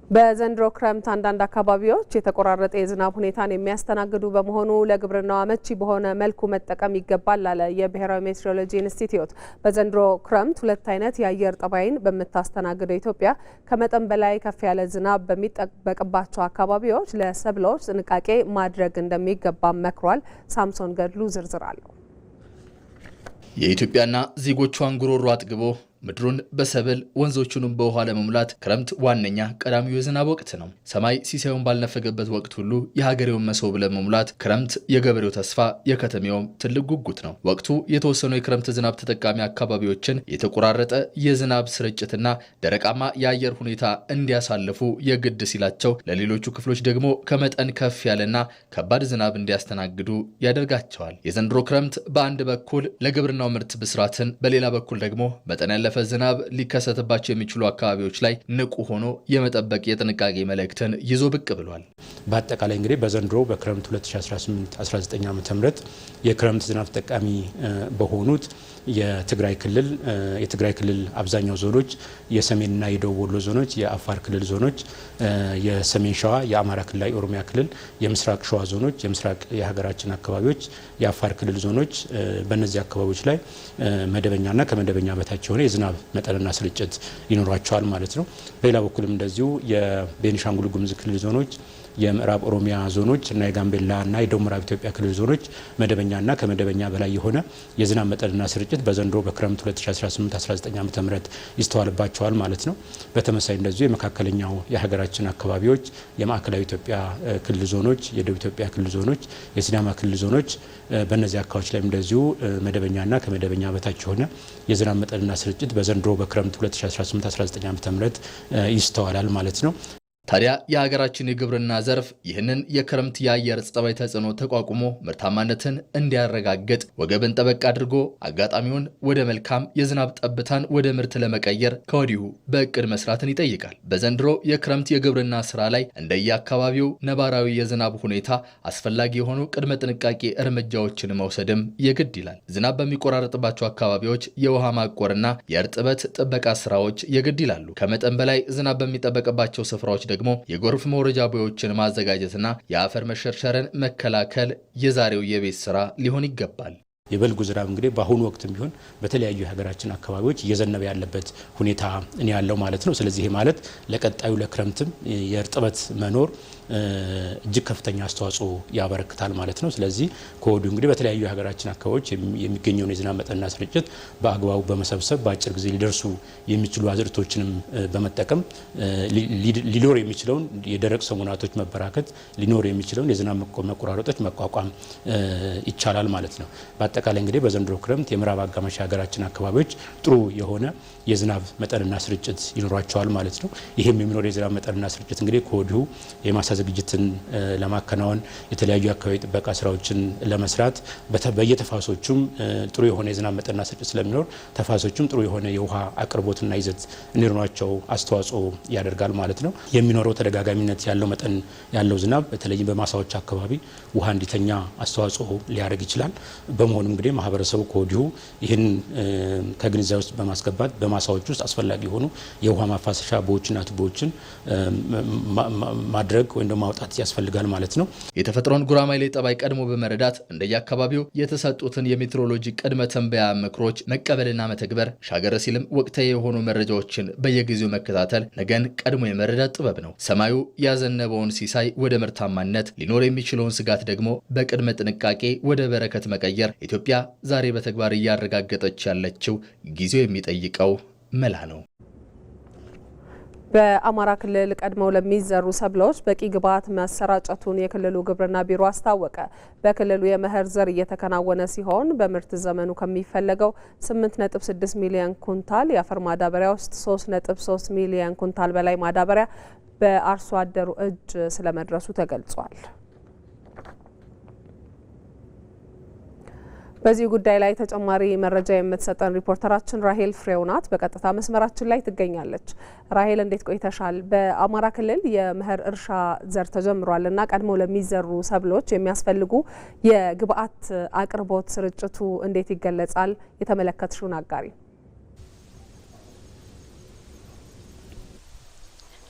S1: በዘንድሮ ክረምት አንዳንድ አካባቢዎች የተቆራረጠ የዝናብ ሁኔታን የሚያስተናግዱ በመሆኑ ለግብርናው አመቺ በሆነ መልኩ መጠቀም ይገባል አለ የብሔራዊ ሜትሮሎጂ ኢንስቲትዩት። በዘንድሮ ክረምት ሁለት አይነት የአየር ጠባይን በምታስተናግደው ኢትዮጵያ ከመጠን በላይ ከፍ ያለ ዝናብ በሚጠበቅባቸው አካባቢዎች ለሰብሎች ጥንቃቄ ማድረግ እንደሚገባ መክሯል። ሳምሶን ገድሉ ዝርዝር አለው።
S4: የኢትዮጵያና ዜጎቿን ጉሮሮ አጥግቦ ምድሩን በሰብል ወንዞቹንም በውሃ ለመሙላት ክረምት ዋነኛ ቀዳሚው የዝናብ ወቅት ነው። ሰማይ ሲሳዩን ባልነፈገበት ወቅት ሁሉ የሀገሬውን መሶብ ለመሙላት ክረምት የገበሬው ተስፋ የከተሜውም ትልቅ ጉጉት ነው። ወቅቱ የተወሰኑ የክረምት ዝናብ ተጠቃሚ አካባቢዎችን የተቆራረጠ የዝናብ ስርጭትና ደረቃማ የአየር ሁኔታ እንዲያሳልፉ የግድ ሲላቸው፣ ለሌሎቹ ክፍሎች ደግሞ ከመጠን ከፍ ያለና ከባድ ዝናብ እንዲያስተናግዱ ያደርጋቸዋል። የዘንድሮ ክረምት በአንድ በኩል ለግብርናው ምርት ብስራትን፣ በሌላ በኩል ደግሞ መጠን ያለፈ ዝናብ ሊከሰትባቸው የሚችሉ አካባቢዎች ላይ ንቁ ሆኖ የመጠበቅ የጥንቃቄ መልእክትን ይዞ ብቅ ብሏል።
S5: በአጠቃላይ እንግዲህ በዘንድሮ በክረምት 2018-19 ዓ.ም የክረምት ዝናብ ተጠቃሚ በሆኑት የትግራይ ክልል አብዛኛው ዞኖች፣ የሰሜንና የደቡብ ወሎ ዞኖች፣ የአፋር ክልል ዞኖች፣ የሰሜን ሸዋ፣ የአማራ ክልል፣ ኦሮሚያ ክልል፣ የምስራቅ ሸዋ ዞኖች፣ የምስራቅ የሀገራችን አካባቢዎች፣ የአፋር ክልል ዞኖች በእነዚህ አካባቢዎች ላይ መደበኛና ከመደበኛ በታች የሆነ የዝናብ መጠንና ስርጭት ይኖራቸዋል ማለት ነው። በሌላ በኩልም እንደዚሁ የቤኒሻንጉል ጉሙዝ ክልል ዞኖች፣ የምዕራብ ኦሮሚያ ዞኖች እና የጋምቤላና የደቡብ ምዕራብ ኢትዮጵያ ክልል ዞኖች መደበኛና ከመደበኛ በላይ የሆነ የዝናብ መጠንና ስርጭት በዘንድሮ በክረምት 2018-19 ዓ.ም ይስተዋልባቸዋል ማለት ነው። በተመሳይ እንደዚሁ የመካከለኛው የሀገራችን አካባቢዎች፣ የማዕከላዊ ኢትዮጵያ ክልል ዞኖች፣ የደቡብ ኢትዮጵያ ክልል ዞኖች፣ የሲዳማ ክልል ዞኖች በእነዚህ አካባቢዎች ላይ እንደዚሁ መደበኛና ከመደበኛ በታች የሆነ የዝናብ መጠንና ስርጭት በዘንድሮ በክረምት 2018-19 ዓ.ም ይስተዋላል ማለት ነው።
S4: ታዲያ የሀገራችን የግብርና ዘርፍ ይህንን የክረምት የአየር ጸባይ ተጽዕኖ ተቋቁሞ ምርታማነትን እንዲያረጋግጥ ወገብን ጠበቅ አድርጎ አጋጣሚውን ወደ መልካም የዝናብ ጠብታን ወደ ምርት ለመቀየር ከወዲሁ በእቅድ መስራትን ይጠይቃል። በዘንድሮ የክረምት የግብርና ስራ ላይ እንደየአካባቢው ነባራዊ የዝናብ ሁኔታ አስፈላጊ የሆኑ ቅድመ ጥንቃቄ እርምጃዎችን መውሰድም የግድ ይላል። ዝናብ በሚቆራረጥባቸው አካባቢዎች የውሃ ማቆርና የእርጥበት ጥበቃ ስራዎች የግድ ይላሉ። ከመጠን በላይ ዝናብ በሚጠበቅባቸው ስፍራዎች ደግሞ የጎርፍ መውረጃ ቦዮችን ማዘጋጀትና የአፈር መሸርሸርን መከላከል የዛሬው የቤት ስራ ሊሆን ይገባል።
S5: የበልጉ ዝናብ እንግዲህ በአሁኑ ወቅትም ቢሆን በተለያዩ የሀገራችን አካባቢዎች እየዘነበ ያለበት ሁኔታ ያለው ማለት ነው። ስለዚህ ይሄ ማለት ለቀጣዩ ለክረምትም የእርጥበት መኖር እጅግ ከፍተኛ አስተዋጽኦ ያበረክታል ማለት ነው። ስለዚህ ከወዲሁ እንግዲህ በተለያዩ የሀገራችን አካባቢዎች የሚገኘውን የዝናብ መጠንና ስርጭት በአግባቡ በመሰብሰብ በአጭር ጊዜ ሊደርሱ የሚችሉ አዝርቶችንም በመጠቀም ሊኖር የሚችለውን የደረቅ ሰሞናቶች መበራከት ሊኖር የሚችለውን የዝናብ መቆራረጦች መቋቋም ይቻላል ማለት ነው። በአጠቃላይ እንግዲህ በዘንድሮ ክረምት የምዕራብ አጋማሽ የሀገራችን አካባቢዎች ጥሩ የሆነ የዝናብ መጠንና ስርጭት ይኖራቸዋል ማለት ነው። ይህም የሚኖር የዝናብ መጠንና ስርጭት እንግዲህ ከወዲሁ የማሳ ዝግጅትን ለማከናወን የተለያዩ አካባቢ ጥበቃ ስራዎችን ለመስራት በየተፋሶቹም ጥሩ የሆነ የዝናብ መጠንና ስርጭት ስለሚኖር ተፋሶቹም ጥሩ የሆነ የውሃ አቅርቦትና ይዘት እንዲኖራቸው አስተዋጽኦ ያደርጋል ማለት ነው። የሚኖረው ተደጋጋሚነት ያለው መጠን ያለው ዝናብ በተለይም በማሳዎች አካባቢ ውሃ እንዲተኛ አስተዋጽኦ ሊያደርግ ይችላል። በመሆኑም እንግዲህ ማህበረሰቡ ከወዲሁ ይህን ከግንዛቤ ውስጥ በማስገባት በማሳዎች ውስጥ አስፈላጊ የሆኑ የውሃ ማፋሰሻ ቦዮችና ቱቦዎችን ማድረግ ወይም ማውጣት ያስፈልጋል ማለት ነው።
S4: የተፈጥሮን ጉራማይሌ ጠባይ ቀድሞ በመረዳት እንደየአካባቢው የተሰጡትን የሜትሮሎጂ ቅድመ ትንበያ ምክሮች መቀበልና መተግበር፣ ሻገር ሲልም ወቅታዊ የሆኑ መረጃዎችን በየጊዜው መከታተል ነገን ቀድሞ የመረዳት ጥበብ ነው። ሰማዩ ያዘነበውን ሲሳይ ወደ ምርታማነት፣ ሊኖር የሚችለውን ስጋት ደግሞ በቅድመ ጥንቃቄ ወደ በረከት መቀየር ኢትዮጵያ ዛሬ በተግባር እያረጋገጠች ያለችው ጊዜው የሚጠይቀው መላ ነው።
S1: በአማራ ክልል ቀድመው ለሚዘሩ ሰብሎች በቂ ግብዓት ማሰራጨቱን የክልሉ ግብርና ቢሮ አስታወቀ። በክልሉ የመኸር ዘር እየተከናወነ ሲሆን በምርት ዘመኑ ከሚፈለገው 8.6 ሚሊዮን ኩንታል የአፈር ማዳበሪያ ውስጥ 3.3 ሚሊዮን ኩንታል በላይ ማዳበሪያ በአርሶ አደሩ እጅ ስለመድረሱ ተገልጿል። በዚህ ጉዳይ ላይ ተጨማሪ መረጃ የምትሰጠን ሪፖርተራችን ራሄል ፍሬው ናት። በቀጥታ መስመራችን ላይ ትገኛለች። ራሄል እንዴት ቆይተሻል? በአማራ ክልል የመኸር እርሻ ዘር ተጀምሯል እና ቀድሞ ለሚዘሩ ሰብሎች የሚያስፈልጉ የግብአት አቅርቦት ስርጭቱ እንዴት ይገለጻል? የተመለከትሽውን አጋሪ።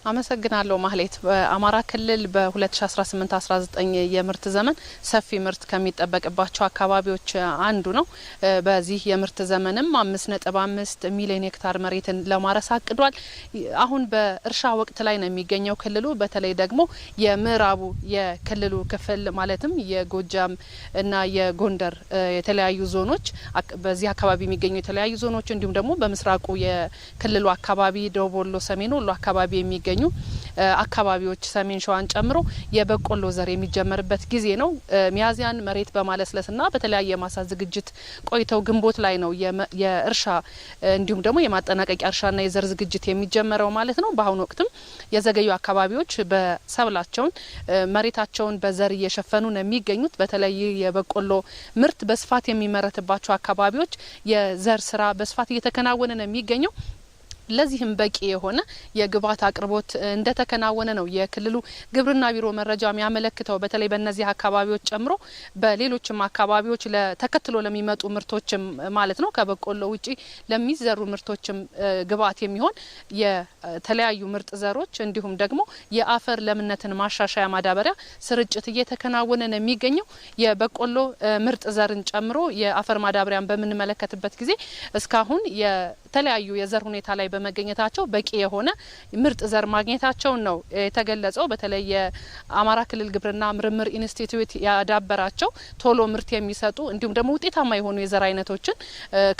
S6: አመሰግናለሁ ማህሌት። በአማራ ክልል በ2018-19 የምርት ዘመን ሰፊ ምርት ከሚጠበቅባቸው አካባቢዎች አንዱ ነው። በዚህ የምርት ዘመንም 5.5 ሚሊዮን ሄክታር መሬትን ለማረስ አቅዷል። አሁን በእርሻ ወቅት ላይ ነው የሚገኘው ክልሉ። በተለይ ደግሞ የምዕራቡ የክልሉ ክፍል ማለትም የጎጃም እና የጎንደር የተለያዩ ዞኖች በዚህ አካባቢ የሚገኙ የተለያዩ ዞኖች እንዲሁም ደግሞ በምስራቁ የክልሉ አካባቢ ደቡብ ወሎ፣ ሰሜን ወሎ አካባቢ የሚገኙ አካባቢዎች ሰሜን ሸዋን ጨምሮ የበቆሎ ዘር የሚጀመርበት ጊዜ ነው። ሚያዚያን መሬት በማለስለስና በተለያየ ማሳ ዝግጅት ቆይተው ግንቦት ላይ ነው የእርሻ እንዲሁም ደግሞ የማጠናቀቂያ እርሻና የዘር ዝግጅት የሚጀመረው ማለት ነው። በአሁኑ ወቅትም የዘገዩ አካባቢዎች በሰብላቸውን መሬታቸውን በዘር እየሸፈኑ ነው የሚገኙት። በተለይ የበቆሎ ምርት በስፋት የሚመረትባቸው አካባቢዎች የዘር ስራ በስፋት እየተከናወነ ነው የሚገኘው። ለዚህም በቂ የሆነ የግብአት አቅርቦት እንደተከናወነ ነው የክልሉ ግብርና ቢሮ መረጃ የሚያመለክተው። በተለይ በእነዚህ አካባቢዎች ጨምሮ በሌሎችም አካባቢዎች ተከትሎ ለሚመጡ ምርቶችም ማለት ነው ከበቆሎ ውጪ ለሚዘሩ ምርቶችም ግብአት የሚሆን የተለያዩ ምርጥ ዘሮች እንዲሁም ደግሞ የአፈር ለምነትን ማሻሻያ ማዳበሪያ ስርጭት እየተከናወነ ነው የሚገኘው። የበቆሎ ምርጥ ዘርን ጨምሮ የአፈር ማዳበሪያን በምንመለከትበት ጊዜ እስካሁን የተለያዩ የዘር ሁኔታ ላይ በመገኘታቸው በቂ የሆነ ምርጥ ዘር ማግኘታቸውን ነው የተገለጸው። በተለይ የአማራ ክልል ግብርና ምርምር ኢንስቲትዩት ያዳበራቸው ቶሎ ምርት የሚሰጡ እንዲሁም ደግሞ ውጤታማ የሆኑ የዘር አይነቶችን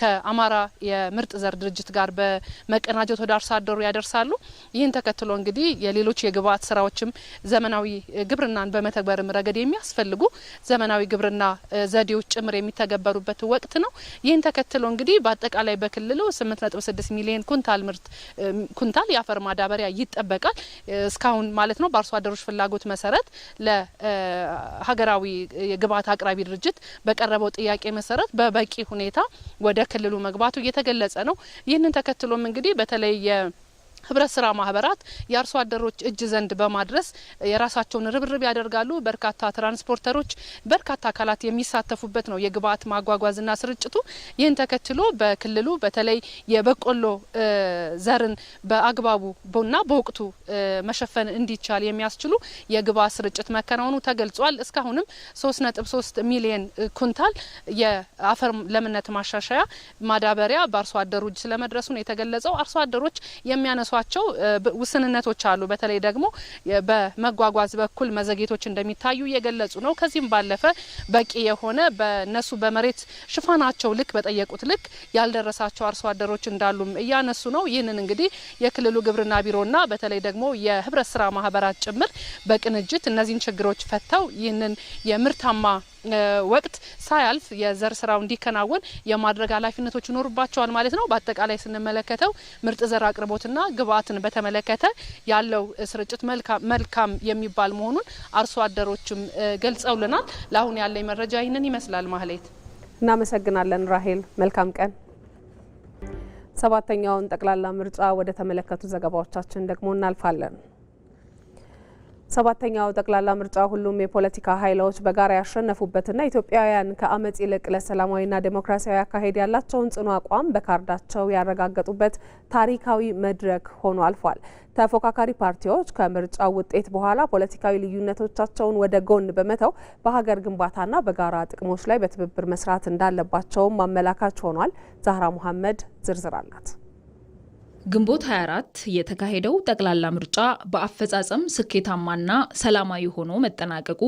S6: ከአማራ የምርጥ ዘር ድርጅት ጋር በመቀናጀት ወደ አርሶ አደሩ ያደርሳሉ። ይህን ተከትሎ እንግዲህ የሌሎች የግብአት ስራዎችም ዘመናዊ ግብርናን በመተግበርም ረገድ የሚያስፈልጉ ዘመናዊ ግብርና ዘዴዎች ጭምር የሚተገበሩበት ወቅት ነው። ይህን ተከትሎ እንግዲህ በአጠቃላይ በክልሉ 8.6 ሚሊዮን ኩንታል የአፈር ማዳበሪያ ይጠበቃል እስካሁን ማለት ነው። በአርሶ አደሮች ፍላጎት መሰረት ለሀገራዊ የግብአት አቅራቢ ድርጅት በቀረበው ጥያቄ መሰረት በበቂ ሁኔታ ወደ ክልሉ መግባቱ እየተገለጸ ነው። ይህንን ተከትሎም እንግዲህ በተለይ ህብረት ስራ ማህበራት የአርሶ አደሮች እጅ ዘንድ በማድረስ የራሳቸውን ርብርብ ያደርጋሉ። በርካታ ትራንስፖርተሮች፣ በርካታ አካላት የሚሳተፉበት ነው የግብአት ማጓጓዝና ስርጭቱ። ይህን ተከትሎ በክልሉ በተለይ የበቆሎ ዘርን በአግባቡና በወቅቱ መሸፈን እንዲቻል የሚያስችሉ የግብአት ስርጭት መከናወኑ ተገልጿል። እስካሁንም 3.3 ሚሊዮን ኩንታል የአፈር ለምነት ማሻሻያ ማዳበሪያ በአርሶ አደሩ እጅ ስለመድረሱ ነው የተገለጸው። አርሶ አደሮች የሚያነሷቸው ውስንነቶች አሉ። በተለይ ደግሞ በመጓጓዝ በኩል መዘግየቶች እንደሚታዩ እየገለጹ ነው። ከዚህም ባለፈ በቂ የሆነ በነሱ በመሬት ሽፋናቸው ልክ በጠየቁት ልክ ያልደረሳቸው አርሶ አደሮች እንዳሉም እያነሱ ነው። ይህንን እንግዲህ የክልሉ ግብርና ቢሮና በተለይ ደግሞ የህብረት ስራ ማህበራት ጭምር በቅንጅት እነዚህን ችግሮች ፈተው ይህንን የምርታማ ወቅት ሳያልፍ የዘር ስራው እንዲከናወን የማድረግ ኃላፊነቶች ይኖርባቸዋል ማለት ነው። በአጠቃላይ ስንመለከተው ምርጥ ዘር አቅርቦትና ግብአትን በተመለከተ ያለው ስርጭት መልካም የሚባል መሆኑን አርሶ አደሮችም ገልጸውልናል። ለአሁን ያለኝ መረጃ ይህንን ይመስላል። ማህሌት፣
S1: እናመሰግናለን ራሄል። መልካም ቀን። ሰባተኛውን ጠቅላላ ምርጫ ወደ ተመለከቱ ዘገባዎቻችን ደግሞ እናልፋለን። ሰባተኛው ጠቅላላ ምርጫ ሁሉም የፖለቲካ ኃይሎች በጋራ ያሸነፉበትና ኢትዮጵያውያን ከአመጽ ይልቅ ለሰላማዊና ዴሞክራሲያዊ አካሄድ ያላቸውን ጽኑ አቋም በካርዳቸው ያረጋገጡበት ታሪካዊ መድረክ ሆኖ አልፏል። ተፎካካሪ ፓርቲዎች ከምርጫው ውጤት በኋላ ፖለቲካዊ ልዩነቶቻቸውን ወደ ጎን በመተው በሀገር ግንባታና በጋራ ጥቅሞች ላይ በትብብር መስራት እንዳለባቸውም ማመላካች ሆኗል። ዛህራ መሐመድ ዝርዝር አላት።
S7: ግንቦት 24 የተካሄደው ጠቅላላ ምርጫ በአፈጻጸም ስኬታማና ሰላማዊ ሆኖ መጠናቀቁ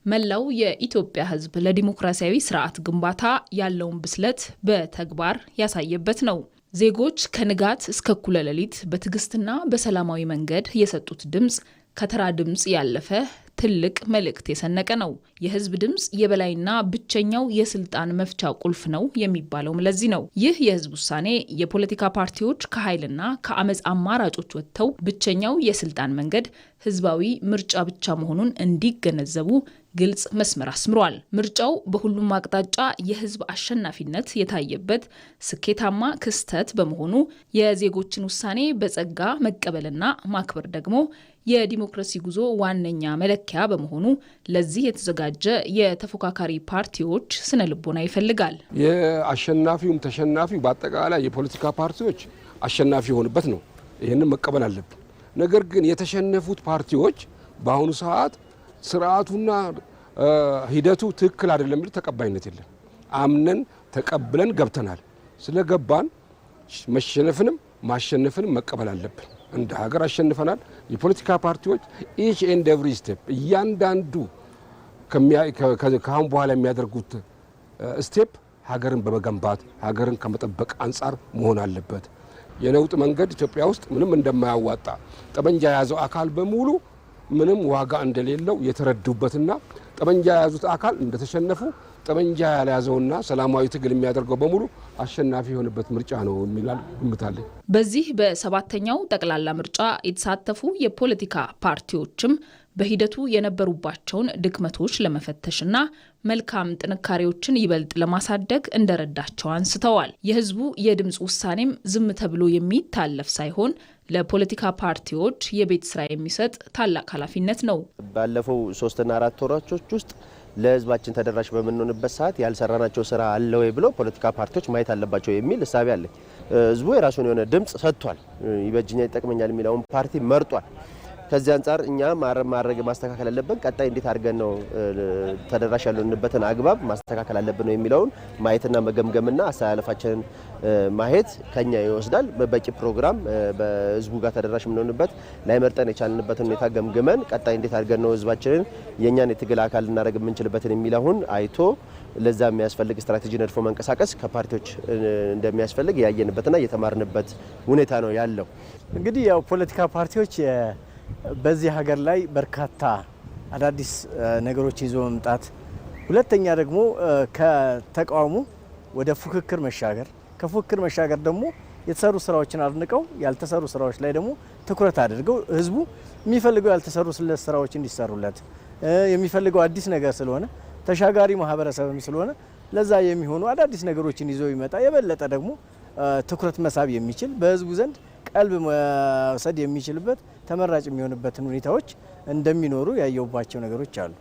S7: መላው የኢትዮጵያ ሕዝብ ለዲሞክራሲያዊ ስርዓት ግንባታ ያለውን ብስለት በተግባር ያሳየበት ነው። ዜጎች ከንጋት እስከ እኩለ ሌሊት በትዕግስትና በሰላማዊ መንገድ የሰጡት ድምጽ ከተራ ድምጽ ያለፈ ትልቅ መልእክት የሰነቀ ነው። የህዝብ ድምጽ የበላይና ብቸኛው የስልጣን መፍቻ ቁልፍ ነው የሚባለውም ለዚህ ነው። ይህ የህዝብ ውሳኔ የፖለቲካ ፓርቲዎች ከኃይልና ከአመጽ አማራጮች ወጥተው ብቸኛው የስልጣን መንገድ ህዝባዊ ምርጫ ብቻ መሆኑን እንዲገነዘቡ ግልጽ መስመር አስምሯል። ምርጫው በሁሉም አቅጣጫ የህዝብ አሸናፊነት የታየበት ስኬታማ ክስተት በመሆኑ የዜጎችን ውሳኔ በጸጋ መቀበልና ማክበር ደግሞ የዲሞክራሲ ጉዞ ዋነኛ መለኪያ በመሆኑ ለዚህ የተዘጋጀ የተፎካካሪ ፓርቲዎች ስነ ልቦና ይፈልጋል።
S8: የአሸናፊውም ተሸናፊው በአጠቃላይ የፖለቲካ ፓርቲዎች አሸናፊ የሆኑበት ነው። ይህንን መቀበል አለብን። ነገር ግን የተሸነፉት ፓርቲዎች በአሁኑ ሰዓት ስርዓቱና ሂደቱ ትክክል አይደለም የሚል ተቀባይነት የለም። አምነን ተቀብለን ገብተናል። ስለገባን መሸነፍንም ማሸነፍንም መቀበል አለብን። እንደ ሀገር አሸንፈናል። የፖለቲካ ፓርቲዎች ኢች ኤንድ ኤቭሪ ስቴፕ እያንዳንዱ ከአሁን በኋላ የሚያደርጉት ስቴፕ ሀገርን በመገንባት ሀገርን ከመጠበቅ አንጻር መሆን አለበት። የነውጥ መንገድ ኢትዮጵያ ውስጥ ምንም እንደማያዋጣ ጠመንጃ የያዘው አካል በሙሉ ምንም ዋጋ እንደሌለው የተረዱበትና ጠመንጃ የያዙት አካል እንደተሸነፉ ጠመንጃ ያልያዘውና ሰላማዊ ትግል የሚያደርገው በሙሉ አሸናፊ የሆነበት ምርጫ ነው የሚላል ግምታለኝ።
S7: በዚህ በሰባተኛው ጠቅላላ ምርጫ የተሳተፉ የፖለቲካ ፓርቲዎችም በሂደቱ የነበሩባቸውን ድክመቶች ለመፈተሽና መልካም ጥንካሬዎችን ይበልጥ ለማሳደግ እንደረዳቸው አንስተዋል። የህዝቡ የድምጽ ውሳኔም ዝም ተብሎ የሚታለፍ ሳይሆን ለፖለቲካ ፓርቲዎች የቤት ስራ የሚሰጥ ታላቅ ኃላፊነት ነው።
S9: ባለፈው 3 እና 4 ወራቶች ውስጥ ለህዝባችን ተደራሽ በምንሆንበት ሰዓት ያልሰራናቸው ስራ አለ ወይ ብሎ ፖለቲካ ፓርቲዎች ማየት አለባቸው የሚል እሳቤ አለ። ህዝቡ የራሱን የሆነ ድምጽ ሰጥቷል። ይበጅኛል፣ ይጠቅመኛል የሚለውን ፓርቲ መርጧል። ከዚህ አንጻር እኛ ማድረግ ማስተካከል አለብን። ቀጣይ እንዴት አድርገን ነው ተደራሽ ያለንበትን አግባብ ማስተካከል አለብን ነው የሚለውን ማየትና መገምገምና አስተላለፋችንን ማየት ከኛ ይወስዳል። በበቂ ፕሮግራም በህዝቡ ጋር ተደራሽ የምንሆንበት ላይ መርጠን የቻልንበትን ሁኔታ ገምግመን ቀጣይ እንዴት አድርገን ነው ህዝባችንን የኛን የትግል አካል ልናደርግ የምንችልበትን የሚለውን አይቶ ለዛ የሚያስፈልግ ስትራቴጂ ነድፎ መንቀሳቀስ ከፓርቲዎች እንደሚያስፈልግ ያየንበትና የተማርንበት ሁኔታ ነው ያለው።
S10: እንግዲህ ያው ፖለቲካ ፓርቲዎች በዚህ ሀገር ላይ በርካታ አዳዲስ ነገሮች ይዞ መምጣት፣ ሁለተኛ ደግሞ ከተቃውሞ ወደ ፉክክር መሻገር፣ ከፉክክር መሻገር ደግሞ የተሰሩ ስራዎችን አድንቀው ያልተሰሩ ስራዎች ላይ ደግሞ ትኩረት አድርገው ህዝቡ የሚፈልገው ያልተሰሩ ስራዎች እንዲሰሩለት የሚፈልገው አዲስ ነገር ስለሆነ ተሻጋሪ ማህበረሰብም ስለሆነ ለዛ የሚሆኑ አዳዲስ ነገሮችን ይዞ ይመጣ የበለጠ ደግሞ ትኩረት መሳብ የሚችል በህዝቡ ዘንድ ቀልብ መውሰድ የሚችልበት ተመራጭ የሚሆንበትን ሁኔታዎች እንደሚኖሩ ያየውባቸው ነገሮች አሉ።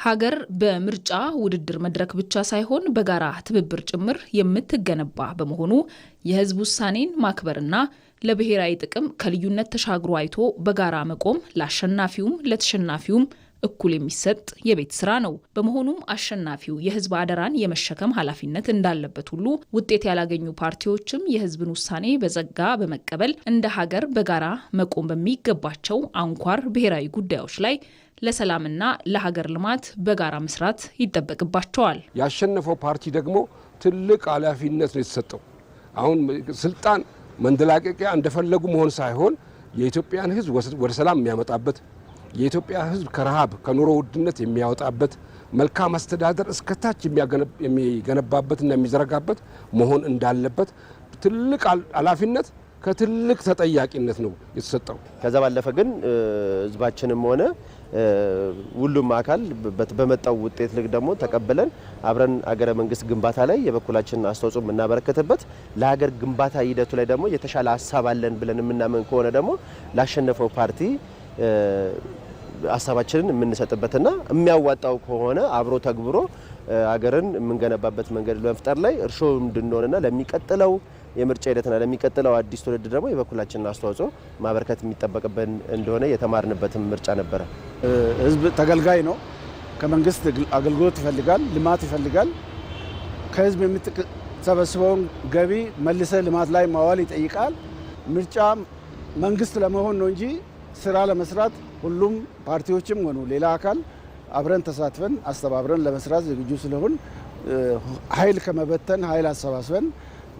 S7: ሀገር በምርጫ ውድድር መድረክ ብቻ ሳይሆን በጋራ ትብብር ጭምር የምትገነባ በመሆኑ የህዝብ ውሳኔን ማክበርና ለብሔራዊ ጥቅም ከልዩነት ተሻግሮ አይቶ በጋራ መቆም ለአሸናፊውም ለተሸናፊውም እኩል የሚሰጥ የቤት ስራ ነው። በመሆኑም አሸናፊው የህዝብ አደራን የመሸከም ኃላፊነት እንዳለበት ሁሉ ውጤት ያላገኙ ፓርቲዎችም የህዝብን ውሳኔ በጸጋ በመቀበል እንደ ሀገር በጋራ መቆም በሚገባቸው አንኳር ብሔራዊ ጉዳዮች ላይ ለሰላምና ለሀገር ልማት በጋራ መስራት ይጠበቅባቸዋል።
S8: ያሸነፈው ፓርቲ ደግሞ ትልቅ ኃላፊነት ነው የተሰጠው። አሁን ስልጣን መንደላቀቂያ እንደፈለጉ መሆን ሳይሆን የኢትዮጵያን ህዝብ ወደ ሰላም የሚያመጣበት የኢትዮጵያ ህዝብ ከረሃብ ከኑሮ ውድነት የሚያወጣበት መልካም አስተዳደር እስከታች የሚገነባበትና የሚዘረጋበት መሆን እንዳለበት ትልቅ ኃላፊነት ከትልቅ ተጠያቂነት ነው የተሰጠው።
S9: ከዛ ባለፈ ግን ህዝባችንም ሆነ ሁሉም አካል በመጣው ውጤት ልክ ደግሞ ተቀበለን አብረን ሀገረ መንግስት ግንባታ ላይ የበኩላችንን አስተዋጽኦ የምናበረከትበት ለሀገር ግንባታ ሂደቱ ላይ ደግሞ የተሻለ ሀሳብ አለን ብለን የምናምን ከሆነ ደግሞ ላሸነፈው ፓርቲ ሀሳባችንን የምንሰጥበትና የሚያዋጣው ከሆነ አብሮ ተግብሮ ሀገርን የምንገነባበት መንገድ ለመፍጠር ላይ እርሾ እንድንሆንና ለሚቀጥለው የምርጫ ሂደትና ለሚቀጥለው አዲስ ትውልድ ደግሞ የበኩላችንን አስተዋጽኦ ማበርከት የሚጠበቅብን እንደሆነ የተማርንበትም ምርጫ ነበረ።
S11: ህዝብ ተገልጋይ ነው። ከመንግስት አገልግሎት ይፈልጋል፣ ልማት ይፈልጋል። ከህዝብ የምትሰበስበውን ገቢ መልሰ ልማት ላይ ማዋል ይጠይቃል። ምርጫ መንግስት ለመሆን ነው እንጂ ስራ ለመስራት ሁሉም ፓርቲዎችም ሆኑ ሌላ አካል አብረን ተሳትፈን አስተባብረን ለመስራት ዝግጁ ስለሆን ኃይል ከመበተን ኃይል አሰባስበን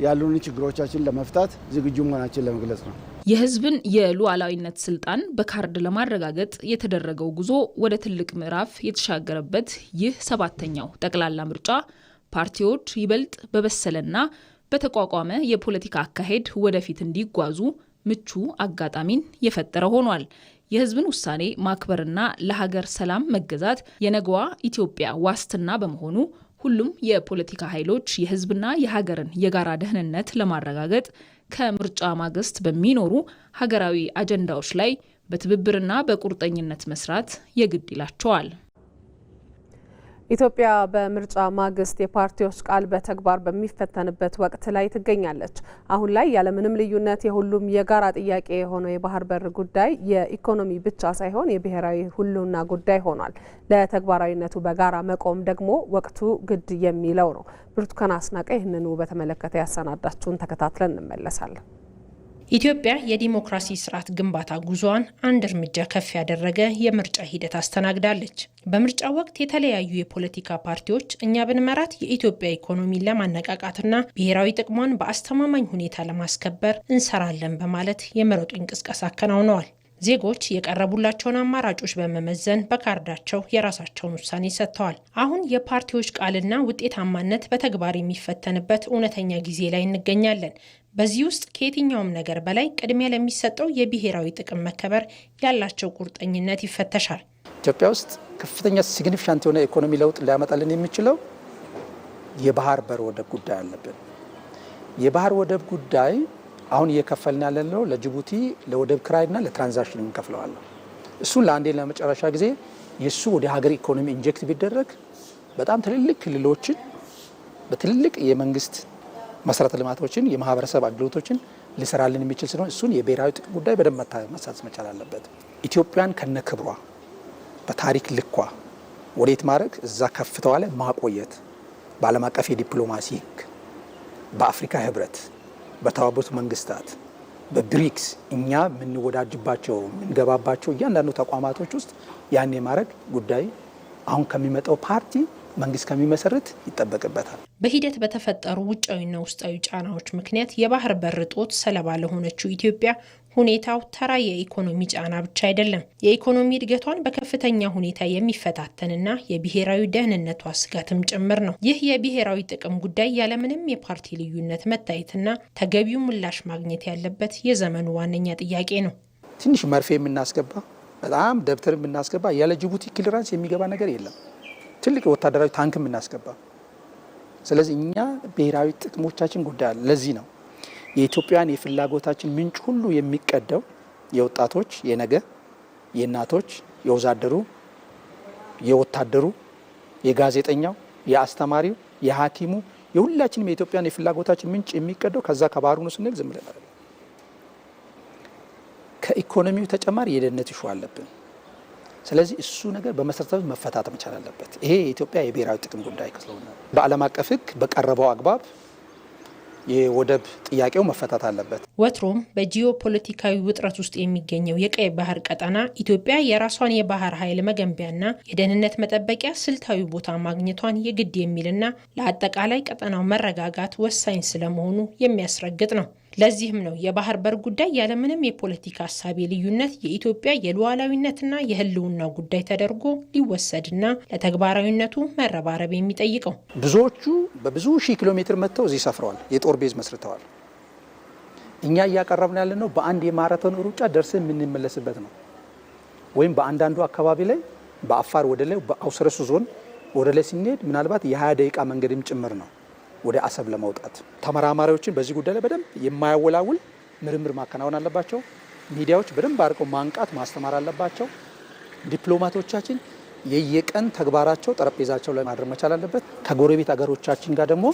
S11: ያሉን ችግሮቻችን ለመፍታት ዝግጁ መሆናችን ለመግለጽ ነው።
S7: የህዝብን የሉዓላዊነት ስልጣን በካርድ ለማረጋገጥ የተደረገው ጉዞ ወደ ትልቅ ምዕራፍ የተሻገረበት ይህ ሰባተኛው ጠቅላላ ምርጫ ፓርቲዎች ይበልጥ በበሰለና በተቋቋመ የፖለቲካ አካሄድ ወደፊት እንዲጓዙ ምቹ አጋጣሚን የፈጠረ ሆኗል። የህዝብን ውሳኔ ማክበርና ለሀገር ሰላም መገዛት የነገዋ ኢትዮጵያ ዋስትና በመሆኑ ሁሉም የፖለቲካ ኃይሎች የህዝብና የሀገርን የጋራ ደህንነት ለማረጋገጥ ከምርጫ ማግስት በሚኖሩ ሀገራዊ አጀንዳዎች ላይ በትብብርና በቁርጠኝነት መስራት የግድ ይላቸዋል።
S1: ኢትዮጵያ በምርጫ ማግስት የፓርቲዎች ቃል በተግባር በሚፈተንበት ወቅት ላይ ትገኛለች። አሁን ላይ ያለምንም ልዩነት የሁሉም የጋራ ጥያቄ የሆነው የባህር በር ጉዳይ የኢኮኖሚ ብቻ ሳይሆን የብሔራዊ ሁሉና ጉዳይ ሆኗል። ለተግባራዊነቱ በጋራ መቆም ደግሞ ወቅቱ ግድ የሚለው ነው። ብርቱካን አስናቀ ይህንኑ በተመለከተ ያሰናዳችውን ተከታትለን እንመለሳለን።
S12: ኢትዮጵያ የዲሞክራሲ ስርዓት ግንባታ ጉዞዋን አንድ እርምጃ ከፍ ያደረገ የምርጫ ሂደት አስተናግዳለች። በምርጫ ወቅት የተለያዩ የፖለቲካ ፓርቲዎች እኛ ብንመራት የኢትዮጵያ ኢኮኖሚን ለማነቃቃትና ብሔራዊ ጥቅሟን በአስተማማኝ ሁኔታ ለማስከበር እንሰራለን በማለት የምረጡኝ ቅስቀሳ አከናውነዋል። ዜጎች የቀረቡላቸውን አማራጮች በመመዘን በካርዳቸው የራሳቸውን ውሳኔ ሰጥተዋል። አሁን የፓርቲዎች ቃልና ውጤታማነት በተግባር የሚፈተንበት እውነተኛ ጊዜ ላይ እንገኛለን። በዚህ ውስጥ ከየትኛውም ነገር በላይ ቅድሚያ ለሚሰጠው የብሔራዊ ጥቅም መከበር ያላቸው ቁርጠኝነት ይፈተሻል።
S13: ኢትዮጵያ ውስጥ ከፍተኛ ሲግኒፊካንት የሆነ ኢኮኖሚ ለውጥ ሊያመጣልን የሚችለው የባህር በር ወደብ ጉዳይ አለብን። የባህር ወደብ ጉዳይ አሁን እየከፈልን ያለነው ለጅቡቲ ለወደብ ክራይና ለትራንዛክሽን እንከፍለዋለን። እሱን ለአንዴ ለመጨረሻ ጊዜ የሱ ወደ ሀገር ኢኮኖሚ ኢንጀክት ቢደረግ በጣም ትልልቅ ክልሎችን በትልልቅ የመንግስት መሰረተ ልማቶችን የማህበረሰብ አገልግሎቶችን ሊሰራልን የሚችል ስለሆነ እሱን የብሔራዊ ጥቅም ጉዳይ በደንብ መሳተፍ መቻል አለበት። ኢትዮጵያን ከነክብሯ በታሪክ ልኳ ወዴት ማድረግ እዛ ከፍተዋ ላይ ማቆየት በዓለም አቀፍ የዲፕሎማሲ ህግ፣ በአፍሪካ ህብረት፣ በተባበሩት መንግስታት፣ በብሪክስ እኛ የምንወዳጅባቸው የምንገባባቸው እያንዳንዱ ተቋማቶች ውስጥ ያን የማድረግ ጉዳይ አሁን ከሚመጣው ፓርቲ መንግስት ከሚመሰርት ይጠበቅበታል።
S12: በሂደት በተፈጠሩ ውጫዊና ውስጣዊ ጫናዎች ምክንያት የባህር በር እጦት ሰለባ ለሆነችው ኢትዮጵያ ሁኔታው ተራ የኢኮኖሚ ጫና ብቻ አይደለም። የኢኮኖሚ እድገቷን በከፍተኛ ሁኔታ የሚፈታተንና የብሔራዊ ደህንነቷ ስጋትም ጭምር ነው። ይህ የብሔራዊ ጥቅም ጉዳይ ያለምንም የፓርቲ ልዩነት መታየትና ተገቢው ምላሽ ማግኘት ያለበት የዘመኑ ዋነኛ ጥያቄ ነው።
S13: ትንሽ መርፌ የምናስገባ በጣም ደብተር የምናስገባ ያለ ጅቡቲ ክሊራንስ የሚገባ ነገር የለም። ትልቅ ወታደራዊ ታንክ የምናስገባ። ስለዚህ እኛ ብሔራዊ ጥቅሞቻችን ጉዳይ አለ። ለዚህ ነው የኢትዮጵያን የፍላጎታችን ምንጭ ሁሉ የሚቀደው የወጣቶች የነገ የእናቶች የወዛደሩ የወታደሩ የጋዜጠኛው የአስተማሪው የሐኪሙ የሁላችንም የኢትዮጵያን የፍላጎታችን ምንጭ የሚቀደው ከዛ ከባህሩ ነው ስንል ዝም ብለን ከኢኮኖሚው ተጨማሪ የደህንነት ኢሹ አለብን። ስለዚህ እሱ ነገር በመሰረታዊ መፈታት መቻል አለበት። ይሄ የኢትዮጵያ የብሔራዊ ጥቅም ጉዳይ ስለሆነ በዓለም አቀፍ ሕግ በቀረበው አግባብ የወደብ ጥያቄው መፈታት አለበት።
S12: ወትሮም በጂኦ ፖለቲካዊ ውጥረት ውስጥ የሚገኘው የቀይ ባህር ቀጠና ኢትዮጵያ የራሷን የባህር ኃይል መገንቢያና የደህንነት መጠበቂያ ስልታዊ ቦታ ማግኘቷን የግድ የሚልና ለአጠቃላይ ቀጠናው መረጋጋት ወሳኝ ስለመሆኑ የሚያስረግጥ ነው። ለዚህም ነው የባህር በር ጉዳይ ያለምንም የፖለቲካ ሀሳብ ልዩነት የኢትዮጵያ የሉዓላዊነትና የህልውና ጉዳይ ተደርጎ ሊወሰድና ለተግባራዊነቱ መረባረብ የሚጠይቀው።
S13: ብዙዎቹ በብዙ ሺህ ኪሎ ሜትር መጥተው እዚህ ሰፍረዋል፣ የጦር ቤዝ መስርተዋል። እኛ እያቀረብን ያለነው በአንድ የማራቶን ሩጫ ደርሰን የምንመለስበት ነው። ወይም በአንዳንዱ አካባቢ ላይ በአፋር ወደ ላይ በአውሰረሱ ዞን ወደ ላይ ሲንሄድ ምናልባት የ20 ደቂቃ መንገድም ጭምር ነው ወደ አሰብ ለመውጣት። ተመራማሪዎችን በዚህ ጉዳይ ላይ በደንብ የማያወላውል ምርምር ማከናወን አለባቸው። ሚዲያዎች በደንብ አድርገው ማንቃት ማስተማር አለባቸው። ዲፕሎማቶቻችን የየቀን ተግባራቸው ጠረጴዛቸው ላይ ማድረግ መቻል አለበት። ከጎረቤት ሀገሮቻችን ጋር ደግሞ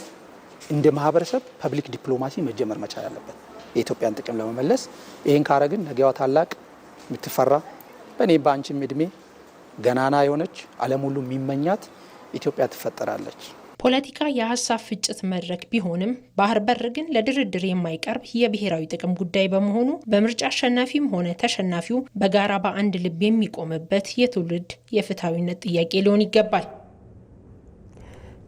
S13: እንደ ማህበረሰብ ፐብሊክ ዲፕሎማሲ መጀመር መቻል አለበት የኢትዮጵያን ጥቅም ለመመለስ። ይህን ካረግን ነገዋ ታላቅ የምትፈራ በእኔም በአንቺም እድሜ ገናና የሆነች ዓለም ሁሉ የሚመኛት ኢትዮጵያ ትፈጠራለች።
S12: ፖለቲካ የሀሳብ ፍጭት መድረክ ቢሆንም ባህር በር ግን ለድርድር የማይቀርብ የብሔራዊ ጥቅም ጉዳይ በመሆኑ በምርጫ አሸናፊም ሆነ ተሸናፊው በጋራ በአንድ ልብ የሚቆምበት የትውልድ የፍትሐዊነት ጥያቄ ሊሆን ይገባል።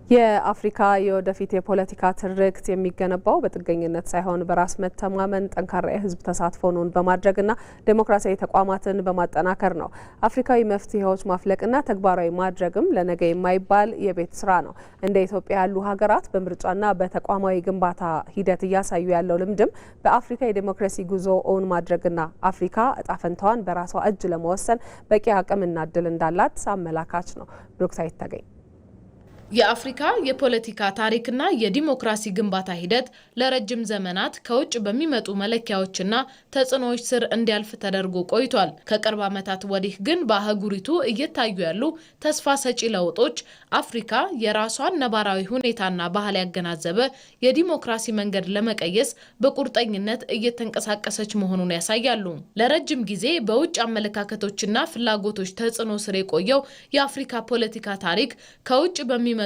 S1: የአፍሪካ የወደፊት የፖለቲካ ትርክት የሚገነባው በጥገኝነት ሳይሆን በራስ መተማመን፣ ጠንካራ የህዝብ ተሳትፎን በማድረግና ዴሞክራሲያዊ ተቋማትን በማጠናከር ነው። አፍሪካዊ መፍትሄዎች ማፍለቅና ተግባራዊ ማድረግም ለነገ የማይባል የቤት ስራ ነው። እንደ ኢትዮጵያ ያሉ ሀገራት በምርጫና በተቋማዊ ግንባታ ሂደት እያሳዩ ያለው ልምድም በአፍሪካ የዴሞክራሲ ጉዞ እውን ማድረግና አፍሪካ እጣ ፈንታዋን በራሷ እጅ ለመወሰን በቂ አቅምና እድል እንዳላት አመላካች ነው። ብሩክታይት ተገኝ
S7: የአፍሪካ የፖለቲካ ታሪክና የዲሞክራሲ ግንባታ ሂደት ለረጅም ዘመናት ከውጭ በሚመጡ መለኪያዎችና ተጽዕኖዎች ስር እንዲያልፍ ተደርጎ ቆይቷል። ከቅርብ ዓመታት ወዲህ ግን በአህጉሪቱ እየታዩ ያሉ ተስፋ ሰጪ ለውጦች አፍሪካ የራሷን ነባራዊ ሁኔታና ባህል ያገናዘበ የዲሞክራሲ መንገድ ለመቀየስ በቁርጠኝነት እየተንቀሳቀሰች መሆኑን ያሳያሉ። ለረጅም ጊዜ በውጭ አመለካከቶችና ፍላጎቶች ተጽዕኖ ስር የቆየው የአፍሪካ ፖለቲካ ታሪክ ከውጭ በሚመጡና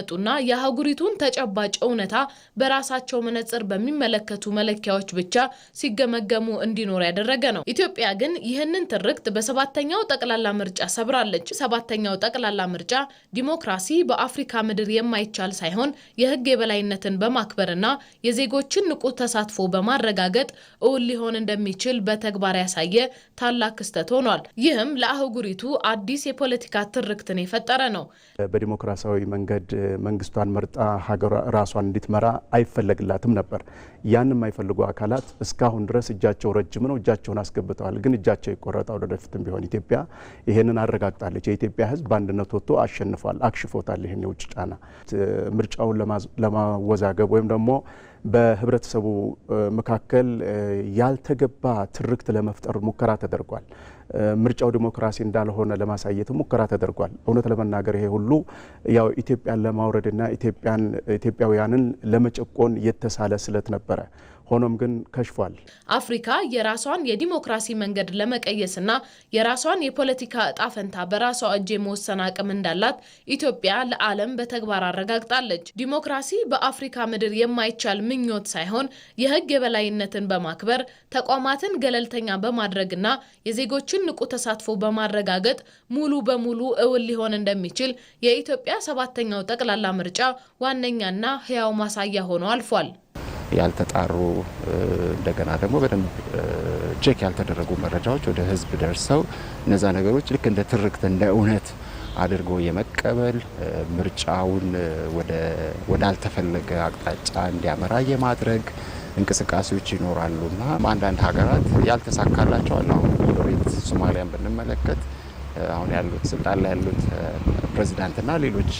S7: የአህጉሪቱን ተጨባጭ እውነታ በራሳቸው መነጽር በሚመለከቱ መለኪያዎች ብቻ ሲገመገሙ እንዲኖር ያደረገ ነው። ኢትዮጵያ ግን ይህንን ትርክት በሰባተኛው ጠቅላላ ምርጫ ሰብራለች። ሰባተኛው ጠቅላላ ምርጫ ዲሞክራሲ በአፍሪካ ምድር የማይቻል ሳይሆን የህግ የበላይነትን በማክበርና የዜጎችን ንቁ ተሳትፎ በማረጋገጥ እውን ሊሆን እንደሚችል በተግባር ያሳየ ታላቅ ክስተት ሆኗል። ይህም ለአህጉሪቱ አዲስ የፖለቲካ ትርክትን የፈጠረ ነው።
S14: በዲሞክራሲያዊ መንገድ መንግስቷን መርጣ ሀገር ራሷን እንድትመራ አይፈለግላትም ነበር። ያን የማይፈልጉ አካላት እስካሁን ድረስ እጃቸው ረጅም ነው፣ እጃቸውን አስገብተዋል። ግን እጃቸው ይቆረጣል። ወደፊትም ቢሆን ኢትዮጵያ ይሄንን አረጋግጣለች። የኢትዮጵያ ህዝብ በአንድነት ወጥቶ አሸንፏል፣ አክሽፎታል። ይሄን የውጭ ጫና ምርጫውን ለማወዛገብ ወይም ደግሞ በህብረተሰቡ መካከል ያልተገባ ትርክት ለመፍጠር ሙከራ ተደርጓል። ምርጫው ዲሞክራሲ እንዳልሆነ ለማሳየት ሙከራ ተደርጓል። እውነት ለመናገር ይሄ ሁሉ ያው ኢትዮጵያን ለማውረድና ኢትዮጵያውያንን ለመጨቆን የተሳለ ስለት ነበረ። ሆኖም ግን ከሽፏል።
S7: አፍሪካ የራሷን የዲሞክራሲ መንገድ ለመቀየስና የራሷን የፖለቲካ እጣ ፈንታ በራሷ እጅ የመወሰን አቅም እንዳላት ኢትዮጵያ ለዓለም በተግባር አረጋግጣለች። ዲሞክራሲ በአፍሪካ ምድር የማይቻል ምኞት ሳይሆን የህግ የበላይነትን በማክበር ተቋማትን ገለልተኛ በማድረግና የዜጎችን ንቁ ተሳትፎ በማረጋገጥ ሙሉ በሙሉ እውን ሊሆን እንደሚችል የኢትዮጵያ ሰባተኛው ጠቅላላ ምርጫ ዋነኛና ህያው ማሳያ ሆኖ አልፏል።
S15: ያልተጣሩ እንደገና ደግሞ በደንብ ቼክ ያልተደረጉ መረጃዎች ወደ ህዝብ ደርሰው እነዛ ነገሮች ልክ እንደ ትርክት እንደ እውነት አድርጎ የመቀበል ምርጫውን ወደ አልተፈለገ አቅጣጫ እንዲያመራ የማድረግ እንቅስቃሴዎች ይኖራሉና አንዳንድ ሀገራት ያልተሳካላቸው አሉ። አሁን ጎረቤት ሶማሊያን ብንመለከት አሁን ያሉት ስልጣን ላይ ያሉት ፕሬዚዳንትና ሌሎች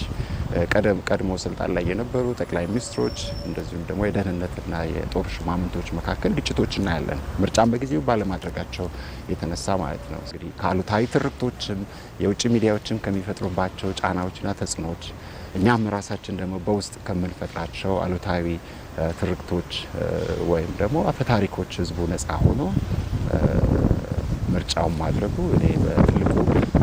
S15: ቀድሞ ስልጣን ላይ የነበሩ ጠቅላይ ሚኒስትሮች እንደዚሁም ደግሞ የደህንነትና የጦር ሹማምንቶች መካከል ግጭቶች እናያለን። ምርጫን በጊዜው ባለማድረጋቸው የተነሳ ማለት ነው። እንግዲህ ከአሉታዊ ትርክቶችም የውጭ ሚዲያዎችም ከሚፈጥሩባቸው ጫናዎችና ተጽዕኖዎች እኛም ራሳችን ደግሞ በውስጥ ከምንፈጥራቸው አሉታዊ ትርክቶች ወይም ደግሞ አፈታሪኮች ህዝቡ ነፃ ሆኖ ምርጫውን ማድረጉ እኔ በትልቁ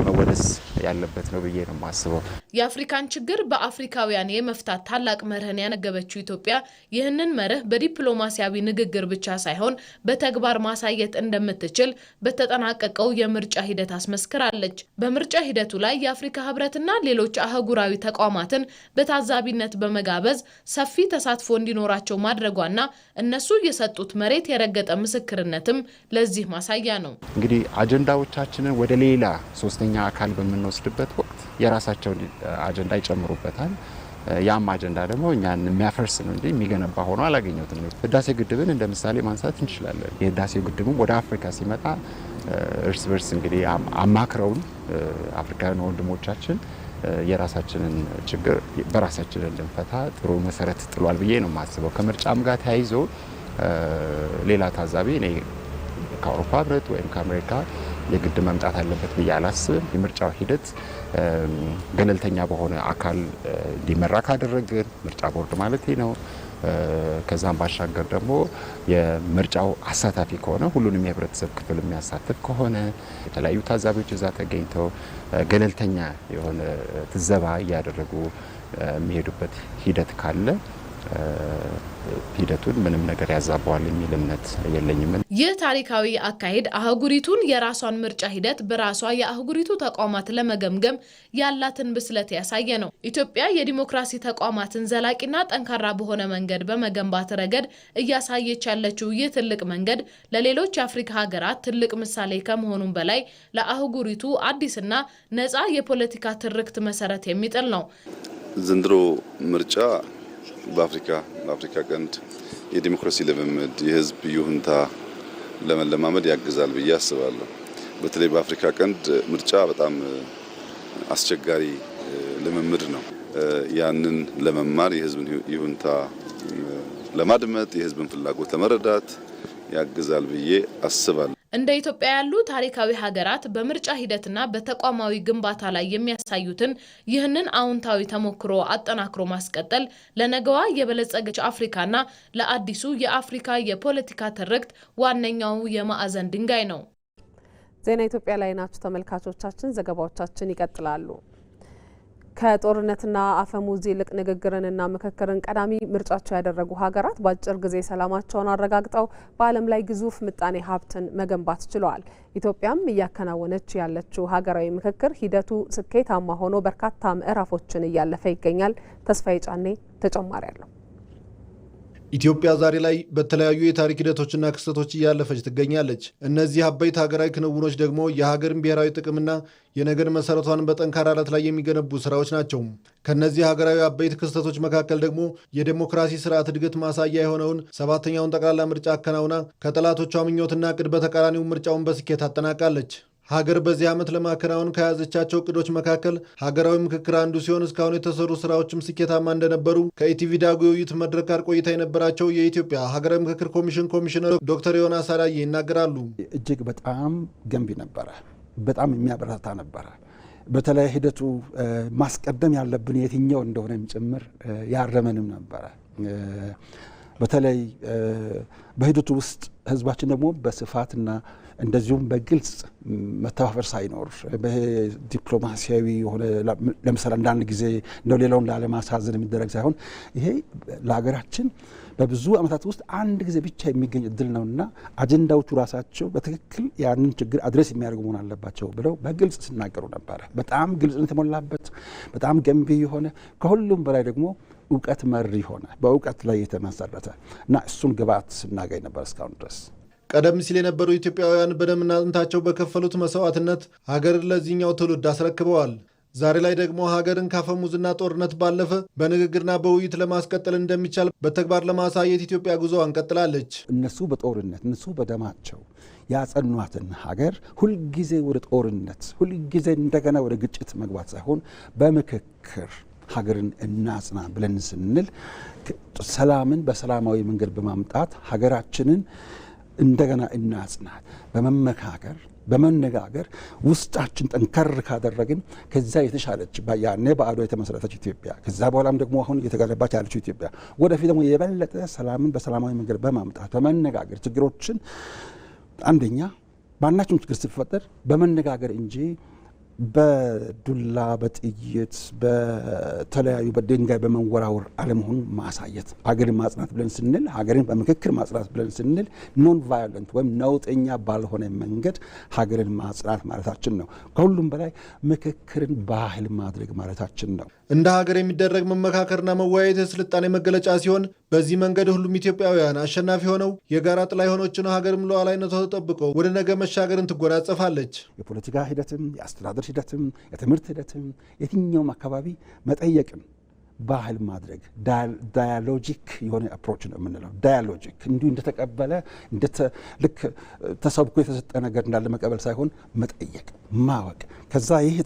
S15: መወደስ ያለበት ነው ብዬ ነው የማስበው።
S7: የአፍሪካን ችግር በአፍሪካውያን የመፍታት ታላቅ መርህን ያነገበችው ኢትዮጵያ ይህንን መርህ በዲፕሎማሲያዊ ንግግር ብቻ ሳይሆን በተግባር ማሳየት እንደምትችል በተጠናቀቀው የምርጫ ሂደት አስመስክራለች። በምርጫ ሂደቱ ላይ የአፍሪካ ህብረትና ሌሎች አህጉራዊ ተቋማትን በታዛቢነት በመጋበዝ ሰፊ ተሳትፎ እንዲኖራቸው ማድረጓና እነሱ የሰጡት መሬት የረገጠ ምስክርነትም ለዚህ ማሳያ ነው።
S15: እንግዲህ አጀንዳዎቻችንን ወደ ሌላ ሶስተኛ አካል በምንወስድበት ወቅት የራሳቸውን አጀንዳ ይጨምሩበታል። ያም አጀንዳ ደግሞ እኛን የሚያፈርስ ነው እንጂ የሚገነባ ሆኖ አላገኘሁትም። ህዳሴ ግድብን እንደ ምሳሌ ማንሳት እንችላለን። የህዳሴ ግድቡም ወደ አፍሪካ ሲመጣ እርስ በርስ እንግዲህ አማክረውን አፍሪካውያን ወንድሞቻችን የራሳችንን ችግር በራሳችን እንድንፈታ ጥሩ መሰረት ጥሏል ብዬ ነው የማስበው። ከምርጫም ጋር ተያይዞ ሌላ ታዛቢ እኔ ከአውሮፓ ህብረት ወይም ከአሜሪካ የግድ መምጣት አለበት ብዬ አላስብም። የምርጫው ሂደት ገለልተኛ በሆነ አካል እንዲመራ ካደረግን ምርጫ ቦርድ ማለት ነው። ከዛም ባሻገር ደግሞ የምርጫው አሳታፊ ከሆነ ሁሉንም የህብረተሰብ ክፍል የሚያሳትፍ ከሆነ የተለያዩ ታዛቢዎች እዛ ተገኝተው ገለልተኛ የሆነ ትዘባ እያደረጉ የሚሄዱበት ሂደት ካለ ሂደቱን ምንም ነገር ያዛባዋል የሚል እምነት የለኝም።
S7: ይህ ታሪካዊ አካሄድ አህጉሪቱን የራሷን ምርጫ ሂደት በራሷ የአህጉሪቱ ተቋማት ለመገምገም ያላትን ብስለት ያሳየ ነው። ኢትዮጵያ የዲሞክራሲ ተቋማትን ዘላቂና ጠንካራ በሆነ መንገድ በመገንባት ረገድ እያሳየች ያለችው ይህ ትልቅ መንገድ ለሌሎች የአፍሪካ ሀገራት ትልቅ ምሳሌ ከመሆኑም በላይ ለአህጉሪቱ አዲስና ነፃ የፖለቲካ ትርክት መሰረት የሚጥል ነው።
S16: ዘንድሮ ምርጫ በአፍሪካ ቀንድ የዲሞክራሲ ልምምድ የህዝብ ይሁንታ ለመለማመድ ያግዛል ብዬ አስባለሁ። በተለይ በአፍሪካ ቀንድ ምርጫ በጣም አስቸጋሪ ልምምድ ነው። ያንን ለመማር የህዝብን ይሁንታ ለማድመጥ የህዝብን ፍላጎት ለመረዳት ያግዛል ብዬ አስባለሁ።
S7: እንደ ኢትዮጵያ ያሉ ታሪካዊ ሀገራት በምርጫ ሂደትና በተቋማዊ ግንባታ ላይ የሚያሳዩትን ይህንን አዎንታዊ ተሞክሮ አጠናክሮ ማስቀጠል ለነገዋ የበለጸገች አፍሪካና ለአዲሱ የአፍሪካ የፖለቲካ ትርክት ዋነኛው የማዕዘን ድንጋይ ነው።
S1: ዜና ኢትዮጵያ ላይ ናችሁ ተመልካቾቻችን። ዘገባዎቻችን ይቀጥላሉ። ከጦርነትና አፈሙዝ ይልቅ ንግግርንና ምክክርን ቀዳሚ ምርጫቸው ያደረጉ ሀገራት በአጭር ጊዜ ሰላማቸውን አረጋግጠው በዓለም ላይ ግዙፍ ምጣኔ ሀብትን መገንባት ችለዋል። ኢትዮጵያም እያከናወነች ያለችው ሀገራዊ ምክክር ሂደቱ ስኬታማ ሆኖ በርካታ ምዕራፎችን እያለፈ ይገኛል። ተስፋዬ ጫኔ ተጨማሪ አለው።
S17: ኢትዮጵያ ዛሬ ላይ በተለያዩ የታሪክ ሂደቶችና ክስተቶች እያለፈች ትገኛለች። እነዚህ አበይት ሀገራዊ ክንውኖች ደግሞ የሀገርን ብሔራዊ ጥቅምና የነገን መሰረቷን በጠንካራ ዓለት ላይ የሚገነቡ ስራዎች ናቸው። ከነዚህ ሀገራዊ አበይት ክስተቶች መካከል ደግሞ የዴሞክራሲ ስርዓት እድገት ማሳያ የሆነውን 7ኛውን ጠቅላላ ምርጫ አከናውና ከጠላቶቿ ምኞትና እቅድ በተቃራኒው ምርጫውን በስኬት አጠናቃለች። ሀገር በዚህ ዓመት ለማከናወን ከያዘቻቸው እቅዶች መካከል ሀገራዊ ምክክር አንዱ ሲሆን እስካሁን የተሰሩ ስራዎችም ስኬታማ እንደነበሩ ከኢቲቪ ዳጉ የውይይት መድረክ ጋር ቆይታ የነበራቸው የኢትዮጵያ ሀገራዊ ምክክር ኮሚሽን ኮሚሽነር ዶክተር ዮናስ አዳዬ ይናገራሉ።
S18: እጅግ በጣም ገንቢ ነበረ፣ በጣም የሚያበረታታ ነበረ። በተለይ ሂደቱ ማስቀደም ያለብን የትኛው እንደሆነም ጭምር ያረመንም ነበረ። በተለይ በሂደቱ ውስጥ ህዝባችን ደግሞ በስፋትና እንደዚሁም በግልጽ መተባበር ሳይኖር በዲፕሎማሲያዊ የሆነ ለምሳሌ አንዳንድ ጊዜ እንደው ሌላውን ላለማሳዘን የሚደረግ ሳይሆን ይሄ ለሀገራችን በብዙ ዓመታት ውስጥ አንድ ጊዜ ብቻ የሚገኝ እድል ነውና አጀንዳዎቹ ራሳቸው በትክክል ያንን ችግር አድሬስ የሚያደርጉ መሆን አለባቸው ብለው በግልጽ ሲናገሩ ነበረ። በጣም ግልጽነት የተሞላበት በጣም ገንቢ የሆነ ከሁሉም በላይ ደግሞ እውቀት መር የሆነ በእውቀት ላይ የተመሰረተ እና እሱን ግብዓት ስናገኝ ነበር እስካሁን ድረስ።
S17: ቀደም ሲል የነበሩ ኢትዮጵያውያን በደምና አጥንታቸው በከፈሉት መስዋዕትነት ሀገርን ለዚህኛው ትውልድ አስረክበዋል። ዛሬ ላይ ደግሞ ሀገርን ካፈሙዝና ጦርነት ባለፈ በንግግርና በውይይት ለማስቀጠል እንደሚቻል በተግባር ለማሳየት ኢትዮጵያ ጉዞዋን ቀጥላለች።
S18: እነሱ በጦርነት እነሱ በደማቸው ያጸኗትን ሀገር ሁልጊዜ ወደ ጦርነት ሁልጊዜ እንደገና ወደ ግጭት መግባት ሳይሆን በምክክር ሀገርን እናጽና ብለን ስንል ሰላምን በሰላማዊ መንገድ በማምጣት ሀገራችንን እንደገና እናጽናት በመመካከር በመነጋገር ውስጣችን ጠንከር ካደረግን ከዛ የተሻለች ያኔ በአድዋ የተመሰረተች ኢትዮጵያ ከዛ በኋላም ደግሞ አሁን እየተገነባች ያለችው ኢትዮጵያ ወደፊት ደግሞ የበለጠ ሰላምን በሰላማዊ መንገድ በማምጣት በመነጋገር ችግሮችን አንደኛ ባናችሁም ችግር ሲፈጠር በመነጋገር እንጂ በዱላ በጥይት በተለያዩ በድንጋይ በመወራወር አለመሆኑ ማሳየት ሀገርን ማጽናት ብለን ስንል ሀገርን በምክክር ማጽናት ብለን ስንል ኖን ቫዮለንት ወይም ነውጠኛ ባልሆነ መንገድ ሀገርን ማጽናት ማለታችን ነው። ከሁሉም በላይ ምክክርን ባህል ማድረግ ማለታችን ነው።
S17: እንደ ሀገር የሚደረግ መመካከርና መወያየት የስልጣኔ መገለጫ ሲሆን በዚህ መንገድ ሁሉም ኢትዮጵያውያን አሸናፊ ሆነው የጋራ ጥላ የሆነችን ሀገርም ሉዓላዊነቷ ተጠብቆ ወደ ነገ መሻገርን ትጎናጸፋለች።
S18: የፖለቲካ ሂደትም የአስተዳደር ሂደትም የትምህርት ሂደትም የትኛውም አካባቢ መጠየቅን ባህል ማድረግ ዳያሎጂክ የሆነ አፕሮች ነው የምንለው። ዳያሎጂክ እንዲሁ እንደተቀበለ ልክ ተሰብኮ የተሰጠ ነገር እንዳለ መቀበል ሳይሆን መጠየቅ ማወቅ። ከዛ ይህ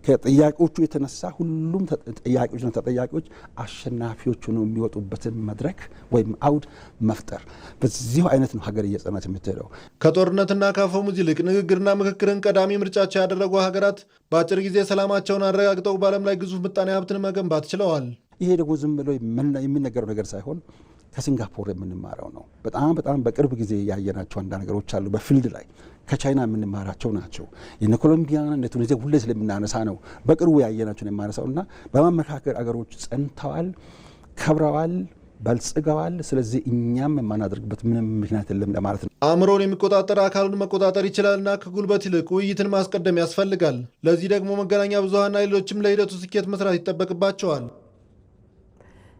S18: ከጥያቄዎቹ የተነሳ ሁሉም ጥያቄዎችና ተጠያቂዎች አሸናፊዎቹ ነው የሚወጡበትን መድረክ ወይም አውድ መፍጠር። በዚሁ አይነት ነው ሀገር እየጸናች የምትሄደው።
S17: ከጦርነትና ከአፈሙዝ ይልቅ ንግግርና ምክክርን ቀዳሚ ምርጫቸው ያደረጉ ሀገራት በአጭር ጊዜ ሰላማቸውን አረጋግጠው በዓለም ላይ ግዙፍ ምጣኔ ሀብትን መገንባት ችለዋል።
S18: ይሄ ደግሞ ዝም ብሎ የሚነገረው ነገር ሳይሆን ከሲንጋፖር የምንማረው ነው። በጣም በቅርብ ጊዜ ያየናቸው አንዳንድ ነገሮች አሉ በፊልድ ላይ ከቻይና የምንማራቸው ናቸው። የነ ኮሎምቢያን እነ ቱኒዚያ ሁሌ ስለምናነሳ ነው በቅርቡ ያየናቸውን የማነሳው እና በመመካከር አገሮች ጸንተዋል፣ ከብረዋል፣ በልጽገዋል። ስለዚህ እኛም የማናደርግበት ምንም ምክንያት የለም ለማለት ነው።
S17: አእምሮን የሚቆጣጠር አካሉን መቆጣጠር ይችላልና ከጉልበት ይልቅ ውይይትን ማስቀደም ያስፈልጋል። ለዚህ ደግሞ መገናኛ ብዙኃንና ሌሎችም ለሂደቱ ስኬት መስራት ይጠበቅባቸዋል።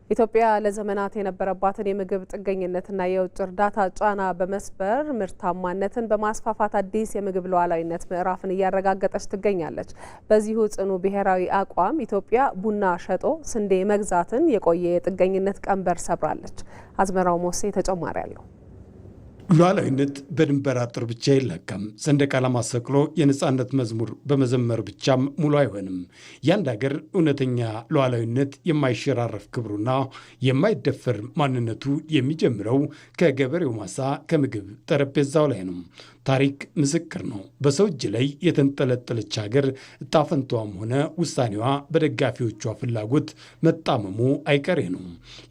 S1: ኢትዮጵያ ለዘመናት የነበረባትን የምግብ ጥገኝነትና የውጭ እርዳታ ጫና በመስበር ምርታማነትን በማስፋፋት አዲስ የምግብ ሉዓላዊነት ምዕራፍን እያረጋገጠች ትገኛለች። በዚሁ ጽኑ ብሔራዊ አቋም ኢትዮጵያ ቡና ሸጦ ስንዴ መግዛትን የቆየ የጥገኝነት ቀንበር ሰብራለች። አዝመራው ሞሴ ተጨማሪ አለው።
S19: ሉዓላዊነት በድንበር አጥር ብቻ አይለካም። ሰንደቅ ዓላማ ሰቅሎ የነጻነት መዝሙር በመዘመር ብቻም ሙሉ አይሆንም። የአንድ ሀገር እውነተኛ ሉዓላዊነት የማይሸራረፍ ክብሩና የማይደፈር ማንነቱ የሚጀምረው ከገበሬው ማሳ ከምግብ ጠረጴዛው ላይ ነው። ታሪክ ምስክር ነው። በሰው እጅ ላይ የተንጠለጠለች ሀገር እጣፈንታዋም ሆነ ውሳኔዋ በደጋፊዎቿ ፍላጎት መጣመሙ አይቀሬ ነው።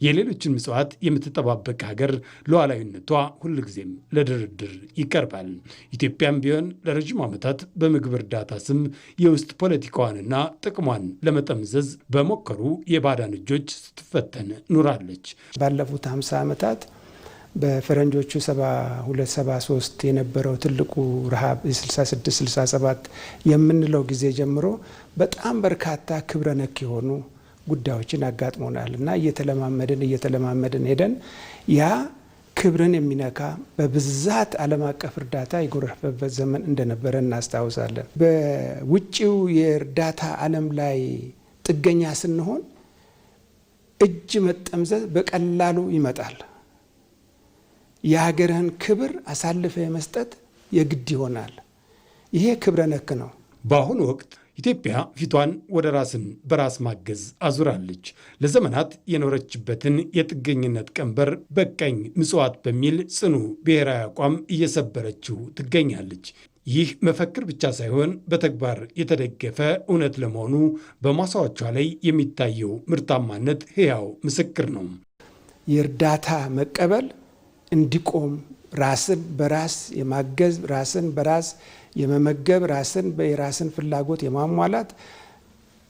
S19: የሌሎችን ምጽዋት የምትጠባበቅ ሀገር ሉዓላዊነቷ ሁልጊዜም ለድርድር ይቀርባል። ኢትዮጵያም ቢሆን ለረዥም ዓመታት በምግብ እርዳታ ስም የውስጥ ፖለቲካዋንና ጥቅሟን ለመጠምዘዝ በሞከሩ የባዕዳን እጆች ስትፈተን ኑራለች።
S20: ባለፉት 50 ዓመታት በፈረንጆቹ 72-73 የነበረው ትልቁ ረሃብ 66-67 የምንለው ጊዜ ጀምሮ በጣም በርካታ ክብረ ነክ የሆኑ ጉዳዮችን አጋጥሞናል እና እየተለማመድን ሄደን ያ ክብርን የሚነካ በብዛት ዓለም አቀፍ እርዳታ የጎረፈበት ዘመን እንደነበረ እናስታውሳለን። በውጭው የእርዳታ ዓለም ላይ ጥገኛ ስንሆን እጅ መጠምዘዝ በቀላሉ ይመጣል። የሀገርህን ክብር አሳልፈ የመስጠት የግድ ይሆናል። ይሄ ክብረ ነክ ነው።
S19: በአሁኑ ወቅት ኢትዮጵያ ፊቷን ወደ ራስን በራስ ማገዝ አዙራለች። ለዘመናት የኖረችበትን የጥገኝነት ቀንበር በቃኝ ምጽዋት በሚል ጽኑ ብሔራዊ አቋም እየሰበረችው ትገኛለች። ይህ መፈክር ብቻ ሳይሆን በተግባር የተደገፈ እውነት ለመሆኑ በማሳዎቿ ላይ የሚታየው ምርታማነት ሕያው ምስክር ነው።
S20: የእርዳታ መቀበል እንዲቆም ራስን በራስ የማገዝ ራስን በራስ የመመገብ ራስን የራስን ፍላጎት የማሟላት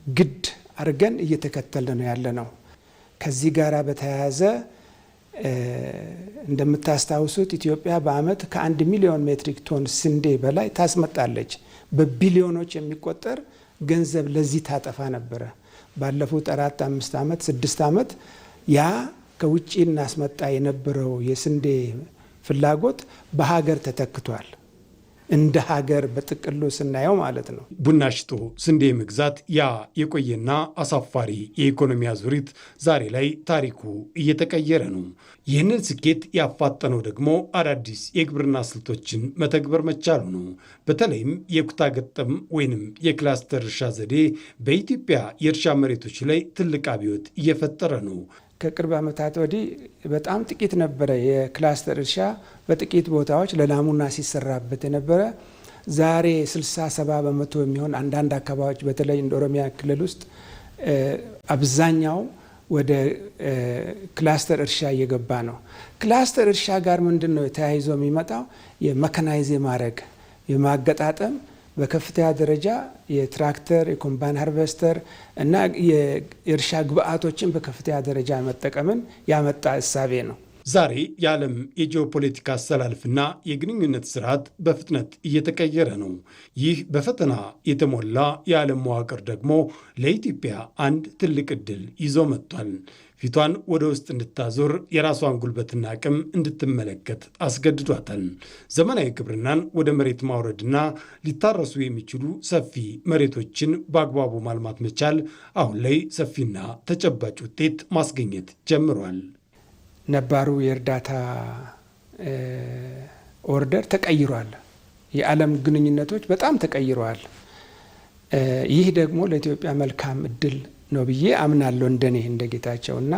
S20: ግድ አድርገን እየተከተልን ነው ያለ ነው። ከዚህ ጋር በተያያዘ እንደምታስታውሱት ኢትዮጵያ በዓመት ከ1 ሚሊዮን ሜትሪክ ቶን ስንዴ በላይ ታስመጣለች። በቢሊዮኖች የሚቆጠር ገንዘብ ለዚህ ታጠፋ ነበረ። ባለፉት 4፣ 5 ዓመት 6 ዓመት ያ ከውጭ እናስመጣ የነበረው የስንዴ ፍላጎት በሀገር ተተክቷል። እንደ ሀገር በጥቅሉ ስናየው ማለት ነው።
S19: ቡና ሽጦ ስንዴ መግዛት ያ የቆየና አሳፋሪ የኢኮኖሚ አዙሪት ዛሬ ላይ ታሪኩ እየተቀየረ ነው። ይህንን ስኬት ያፋጠነው ደግሞ አዳዲስ የግብርና ስልቶችን መተግበር መቻሉ ነው። በተለይም የኩታ ገጠም ወይንም የክላስተር እርሻ ዘዴ በኢትዮጵያ የእርሻ መሬቶች ላይ ትልቅ አብዮት እየፈጠረ ነው።
S20: ከቅርብ ዓመታት ወዲህ በጣም ጥቂት ነበረ የክላስተር እርሻ በጥቂት ቦታዎች ለናሙና ሲሰራበት የነበረ። ዛሬ 60-70 በመቶ የሚሆን አንዳንድ አካባቢዎች በተለይ እንደ ኦሮሚያ ክልል ውስጥ አብዛኛው ወደ ክላስተር እርሻ እየገባ ነው። ክላስተር እርሻ ጋር ምንድን ነው ተያይዞ የሚመጣው? የመካናይዝ ማድረግ የማገጣጠም በከፍተኛ ደረጃ የትራክተር የኮምባይን ሃርቨስተር እና የእርሻ ግብአቶችን በከፍተኛ ደረጃ መጠቀምን ያመጣ እሳቤ ነው።
S19: ዛሬ የዓለም የጂኦፖለቲካ አሰላልፍና የግንኙነት ስርዓት በፍጥነት እየተቀየረ ነው። ይህ በፈተና የተሞላ የዓለም መዋቅር ደግሞ ለኢትዮጵያ አንድ ትልቅ ዕድል ይዞ መጥቷል። ፊቷን ወደ ውስጥ እንድታዞር የራሷን ጉልበትና አቅም እንድትመለከት አስገድዷታል። ዘመናዊ ግብርናን ወደ መሬት ማውረድና ሊታረሱ የሚችሉ ሰፊ መሬቶችን በአግባቡ ማልማት መቻል አሁን ላይ ሰፊና ተጨባጭ ውጤት ማስገኘት ጀምሯል።
S20: ነባሩ የእርዳታ ኦርደር ተቀይሯል። የዓለም ግንኙነቶች በጣም ተቀይረዋል። ይህ ደግሞ ለኢትዮጵያ መልካም እድል ነው ብዬ አምናለሁ። እንደኔ እንደ ጌታቸው እና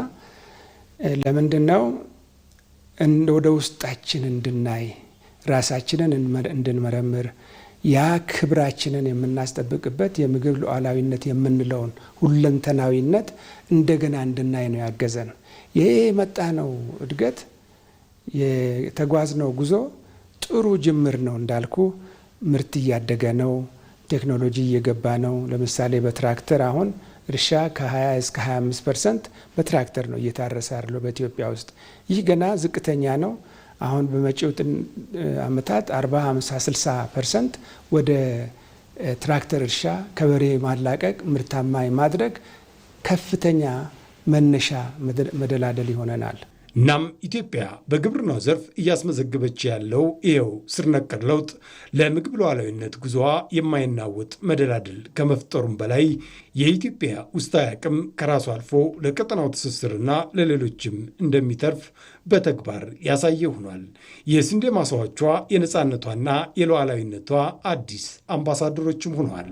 S20: ለምንድን ነው ወደ ውስጣችን እንድናይ ራሳችንን እንድንመረምር ያ ክብራችንን የምናስጠብቅበት የምግብ ሉዓላዊነት የምንለውን ሁለንተናዊነት እንደገና እንድናይ ነው ያገዘን። ይሄ የመጣ ነው እድገት የተጓዝነው ጉዞ ጥሩ ጅምር ነው። እንዳልኩ ምርት እያደገ ነው። ቴክኖሎጂ እየገባ ነው። ለምሳሌ በትራክተር አሁን እርሻ ከ20 እስከ 25% በትራክተር ነው እየታረሰ ያለው በኢትዮጵያ ውስጥ። ይህ ገና ዝቅተኛ ነው። አሁን በመጪው ዓመታት 40፣ 50፣ 60% ወደ ትራክተር እርሻ ከበሬ ማላቀቅ ምርታማ ማድረግ ከፍተኛ መነሻ መደላደል ይሆነናል።
S19: እናም ኢትዮጵያ በግብርናው ዘርፍ እያስመዘገበች ያለው ይኸው ስር ነቀል ለውጥ ለምግብ ሉዓላዊነት ጉዞዋ የማይናወጥ መደላድል ከመፍጠሩም በላይ የኢትዮጵያ ውስጣዊ አቅም ከራሱ አልፎ ለቀጠናው ትስስርና ለሌሎችም እንደሚተርፍ በተግባር ያሳየ ሆኗል። የስንዴ ማሳዎቿ የነፃነቷና የሉዓላዊነቷ አዲስ አምባሳደሮችም ሆነዋል።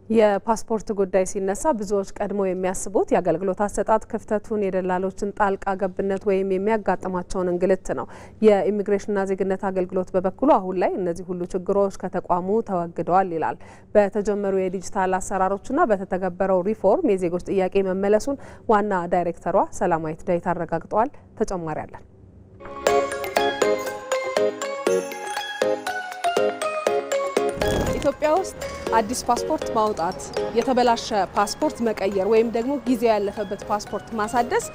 S1: የፓስፖርት ጉዳይ ሲነሳ ብዙዎች ቀድሞ የሚያስቡት የአገልግሎት አሰጣጥ ክፍተቱን፣ የደላሎችን ጣልቃ ገብነት ወይም የሚያጋጥማቸውን እንግልት ነው። የኢሚግሬሽንና ዜግነት አገልግሎት በበኩሉ አሁን ላይ እነዚህ ሁሉ ችግሮች ከተቋሙ ተወግደዋል ይላል። በተጀመሩ የዲጂታል አሰራሮችና በተተገበረው ሪፎርም የዜጎች ጥያቄ መመለሱን ዋና ዳይሬክተሯ ሰላማዊት ዳዊት አረጋግጠዋል። ተጨማሪ አለን። ኢትዮጵያ ውስጥ አዲስ ፓስፖርት ማውጣት፣ የተበላሸ ፓስፖርት መቀየር ወይም ደግሞ ጊዜው ያለፈበት ፓስፖርት ማሳደስ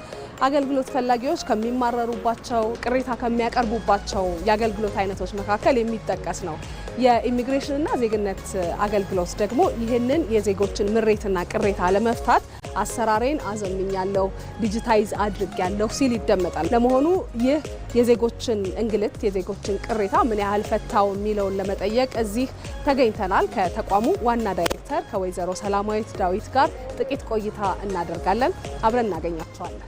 S1: አገልግሎት ፈላጊዎች ከሚማረሩባቸው፣ ቅሬታ ከሚያቀርቡባቸው የአገልግሎት አይነቶች መካከል የሚጠቀስ ነው። የኢሚግሬሽንና ዜግነት አገልግሎት ደግሞ ይህንን የዜጎችን ምሬትና ቅሬታ ለመፍታት አሰራሬን አዘምኛለሁ፣ ዲጂታይዝ አድርጌያለሁ ሲል ይደመጣል። ለመሆኑ ይህ የዜጎችን እንግልት፣ የዜጎችን ቅሬታ ምን ያህል ፈታው የሚለውን ለመጠየቅ እዚህ ተገኝተናል። ከተቋሙ ዋና ዳይሬክተር ከወይዘሮ ሰላማዊት ዳዊት ጋር ጥቂት ቆይታ እናደርጋለን። አብረን እናገኛቸዋለን።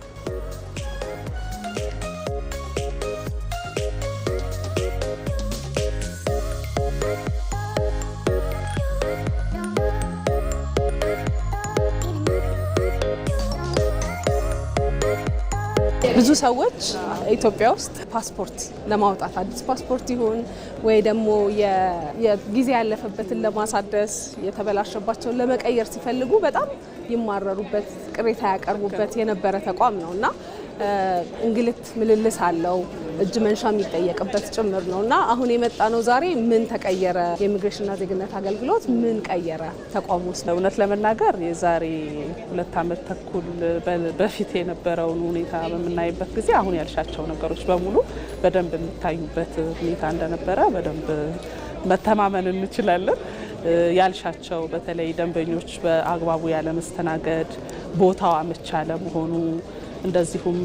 S1: ብዙ ሰዎች ኢትዮጵያ ውስጥ ፓስፖርት ለማውጣት አዲስ ፓስፖርት ይሁን ወይ ደግሞ የጊዜ ያለፈበትን ለማሳደስ የተበላሸባቸውን ለመቀየር ሲፈልጉ በጣም ይማረሩበት፣ ቅሬታ ያቀርቡበት የነበረ ተቋም ነው እና እንግልት ምልልስ አለው፣ እጅ መንሻ የሚጠየቅበት ጭምር ነው እና አሁን የመጣ ነው ዛሬ ምን ተቀየረ? የኢሚግሬሽንና ዜግነት አገልግሎት ምን ቀየረ ተቋሙ ውስጥ?
S21: እውነት ለመናገር የዛሬ 2 ዓመት ተኩል በፊት የነበረውን ሁኔታ በምናይበት ጊዜ አሁን ያልሻቸው ነገሮች በሙሉ በደንብ የሚታዩበት ሁኔታ እንደነበረ በደንብ መተማመን እንችላለን። ያልሻቸው በተለይ ደንበኞች በአግባቡ ያለመስተናገድ፣ ቦታው አመቺ አለመሆኑ፣ እንደዚሁም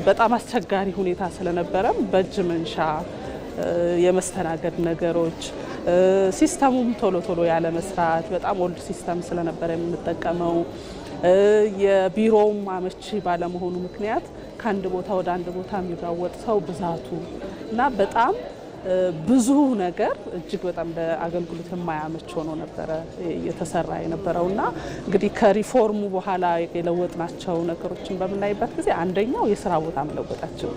S21: በጣም አስቸጋሪ ሁኔታ ስለነበረም በእጅ መንሻ የመስተናገድ ነገሮች፣ ሲስተሙም ቶሎ ቶሎ ያለ መስራት፣ በጣም ኦልድ ሲስተም ስለነበረ የምንጠቀመው፣ የቢሮውም አመቺ ባለመሆኑ ምክንያት ከአንድ ቦታ ወደ አንድ ቦታ የሚራወጥ ሰው ብዛቱ እና በጣም ብዙ ነገር እጅግ በጣም ለአገልግሎት የማያመች ሆኖ ነበረ የተሰራ የነበረውና እንግዲህ ከሪፎርሙ በኋላ የለወጥናቸው ነገሮችን በምናይበት ጊዜ አንደኛው የስራ ቦታ መለወጣችን።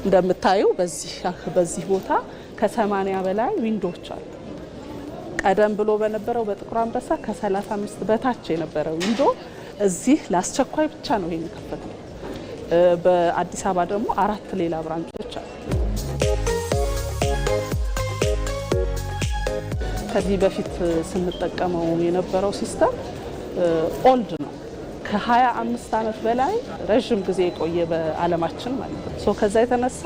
S21: እንደምታዩ በዚህ ቦታ ከ80 በላይ ዊንዶዎች አሉ። ቀደም ብሎ በነበረው በጥቁር አንበሳ ከ35 በታች የነበረው ዊንዶ እዚህ ለአስቸኳይ ብቻ ነው ይሄን የከፈትነው። በአዲስ አበባ ደግሞ 4 ሌላ ብራንቾች አሉ። ከዚህ በፊት ስንጠቀመው የነበረው ሲስተም ኦልድ ነው። ከ25 ዓመት በላይ ረዥም ጊዜ የቆየ በዓለማችን ማለት ነው። ከዛ የተነሳ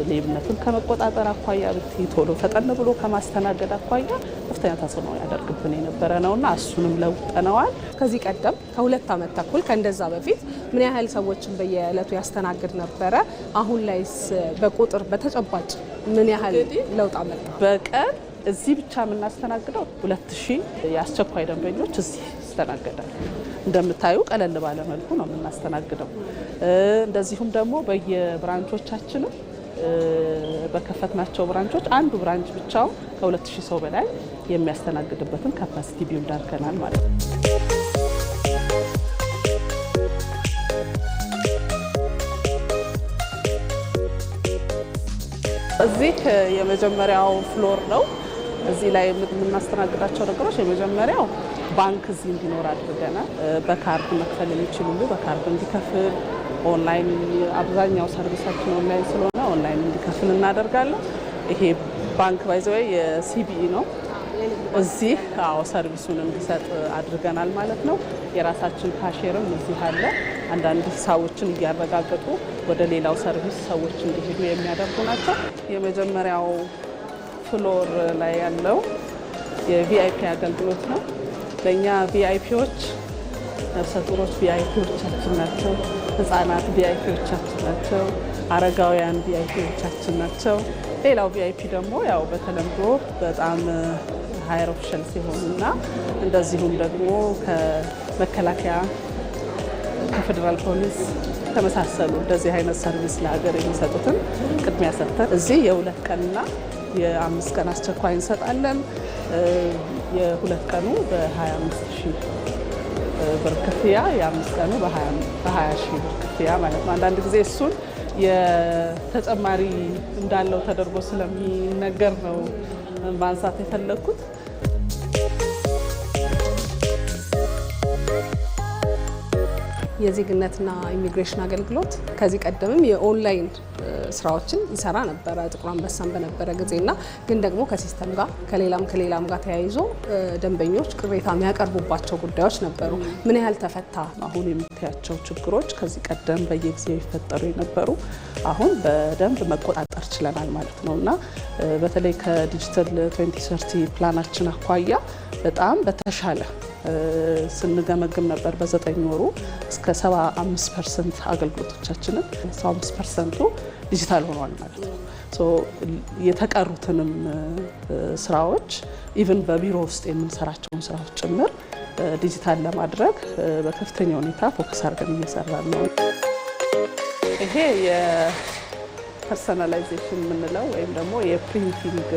S21: ሌብነትን ከመቆጣጠር አኳያ ቶሎ ፈጠን ብሎ ከማስተናገድ አኳያ ከፍተኛ ተጽዕኖ ያደርግብን የነበረ ነውና እሱንም ለውጠነዋል። ከዚህ ቀደም ከ2 ዓመት ተኩል ከእንደዛ በፊት ምን ያህል ሰዎችን በየዕለቱ ያስተናግድ ነበረ? አሁን ላይስ በቁጥር በተጨባጭ ምን ያህል ለውጥ አመጣ? በቀን እዚህ ብቻ የምናስተናግደው 2000 የአስቸኳይ ደንበኞች እዚህ ይስተናገዳል። እንደምታዩ ቀለል ባለ መልኩ ነው የምናስተናግደው። እንደዚሁም ደግሞ በየብራንቾቻችንም በከፈትናቸው ብራንቾች አንዱ ብራንች ብቻው ከ2000 ሰው በላይ የሚያስተናግድበትን ካፓሲቲ ቢልድ አድርገናል ማለት ነው። እዚህ የመጀመሪያው ፍሎር ነው። እዚህ ላይ የምናስተናግዳቸው ነገሮች የመጀመሪያው ባንክ እዚህ እንዲኖር አድርገናል። በካርድ መክፈል የሚችሉ በካርድ እንዲከፍል፣ ኦንላይን አብዛኛው ሰርቪሳችን ኦንላይን ስለሆነ ኦንላይን እንዲከፍል እናደርጋለን። ይሄ ባንክ ባይዘው የሲቢኢ ነው። እዚህ ሰርቪሱን እንዲሰጥ አድርገናል ማለት ነው። የራሳችን ካሼርም እዚህ አለ። አንዳንድ ሂሳቦችን እያረጋገጡ ወደ ሌላው ሰርቪስ ሰዎች እንዲሄዱ የሚያደርጉ ናቸው። የመጀመሪያው ፍሎር ላይ ያለው የቪአይፒ አገልግሎት ነው። ለእኛ ቪአይፒዎች ነፍሰ ጡሮች ቪአይፒዎቻችን ናቸው። ህጻናት ቪአይፒዎቻችን ናቸው። አረጋውያን ቪአይፒዎቻችን ናቸው። ሌላው ቪአይፒ ደግሞ ያው በተለምዶ በጣም ሃየር ኦፊሻልስ የሆኑና እንደዚሁም ደግሞ ከመከላከያ ከፌዴራል ፖሊስ ተመሳሰሉ እንደዚህ አይነት ሰርቪስ ለሀገር የሚሰጡትን ቅድሚያ ሰጥተን እዚህ የ2 ቀንና የ5 ቀን አስቸኳይ እንሰጣለን። የ2 ቀኑ በ25,000 ብር ክፍያ፣ የ5 ቀኑ በ20,000 ብር ክፍያ ማለት ነው። አንዳንድ ጊዜ እሱን የተጨማሪ እንዳለው ተደርጎ ስለሚነገር ነው ማንሳት የፈለግኩት።
S1: የዜግነትና ኢሚግሬሽን አገልግሎት ከዚህ ቀደምም የኦንላይን ስራዎችን ይሰራ ነበረ ጥቁር አንበሳን በነበረ ጊዜና ግን ደግሞ ከሲስተም ጋር ከሌላም ጋር ተያይዞ ደንበኞች ቅሬታ የሚያቀርቡባቸው ጉዳዮች ነበሩ። ምን ያህል ተፈታ? አሁን የምታያቸው ችግሮች ከዚህ ቀደም በየጊዜው ይፈጠሩ የነበሩ አሁን በደንብ መቆጣጠር ችለናል ማለት ነው እና በተለይ ከዲጂታል 2030 ፕላናችን አኳያ በጣም በተሻለ ስንገመግም ነበር። በ9 ወሩ እስከ 75% አገልግሎቶቻችንን 75%ቱ ዲጂታል ሆኗል ማለት ነው። የተቀሩትንም ስራዎች ኢቭን በቢሮ ውስጥ የምንሰራቸውን ስራዎች ጭምር ዲጂታል ለማድረግ በከፍተኛ ሁኔታ ፎከስ አድርገን እየሰራን ነው። ይሄ የፐርሰናላይዜሽን የምንለው ወይም ደግሞ የፕሪንቲንግ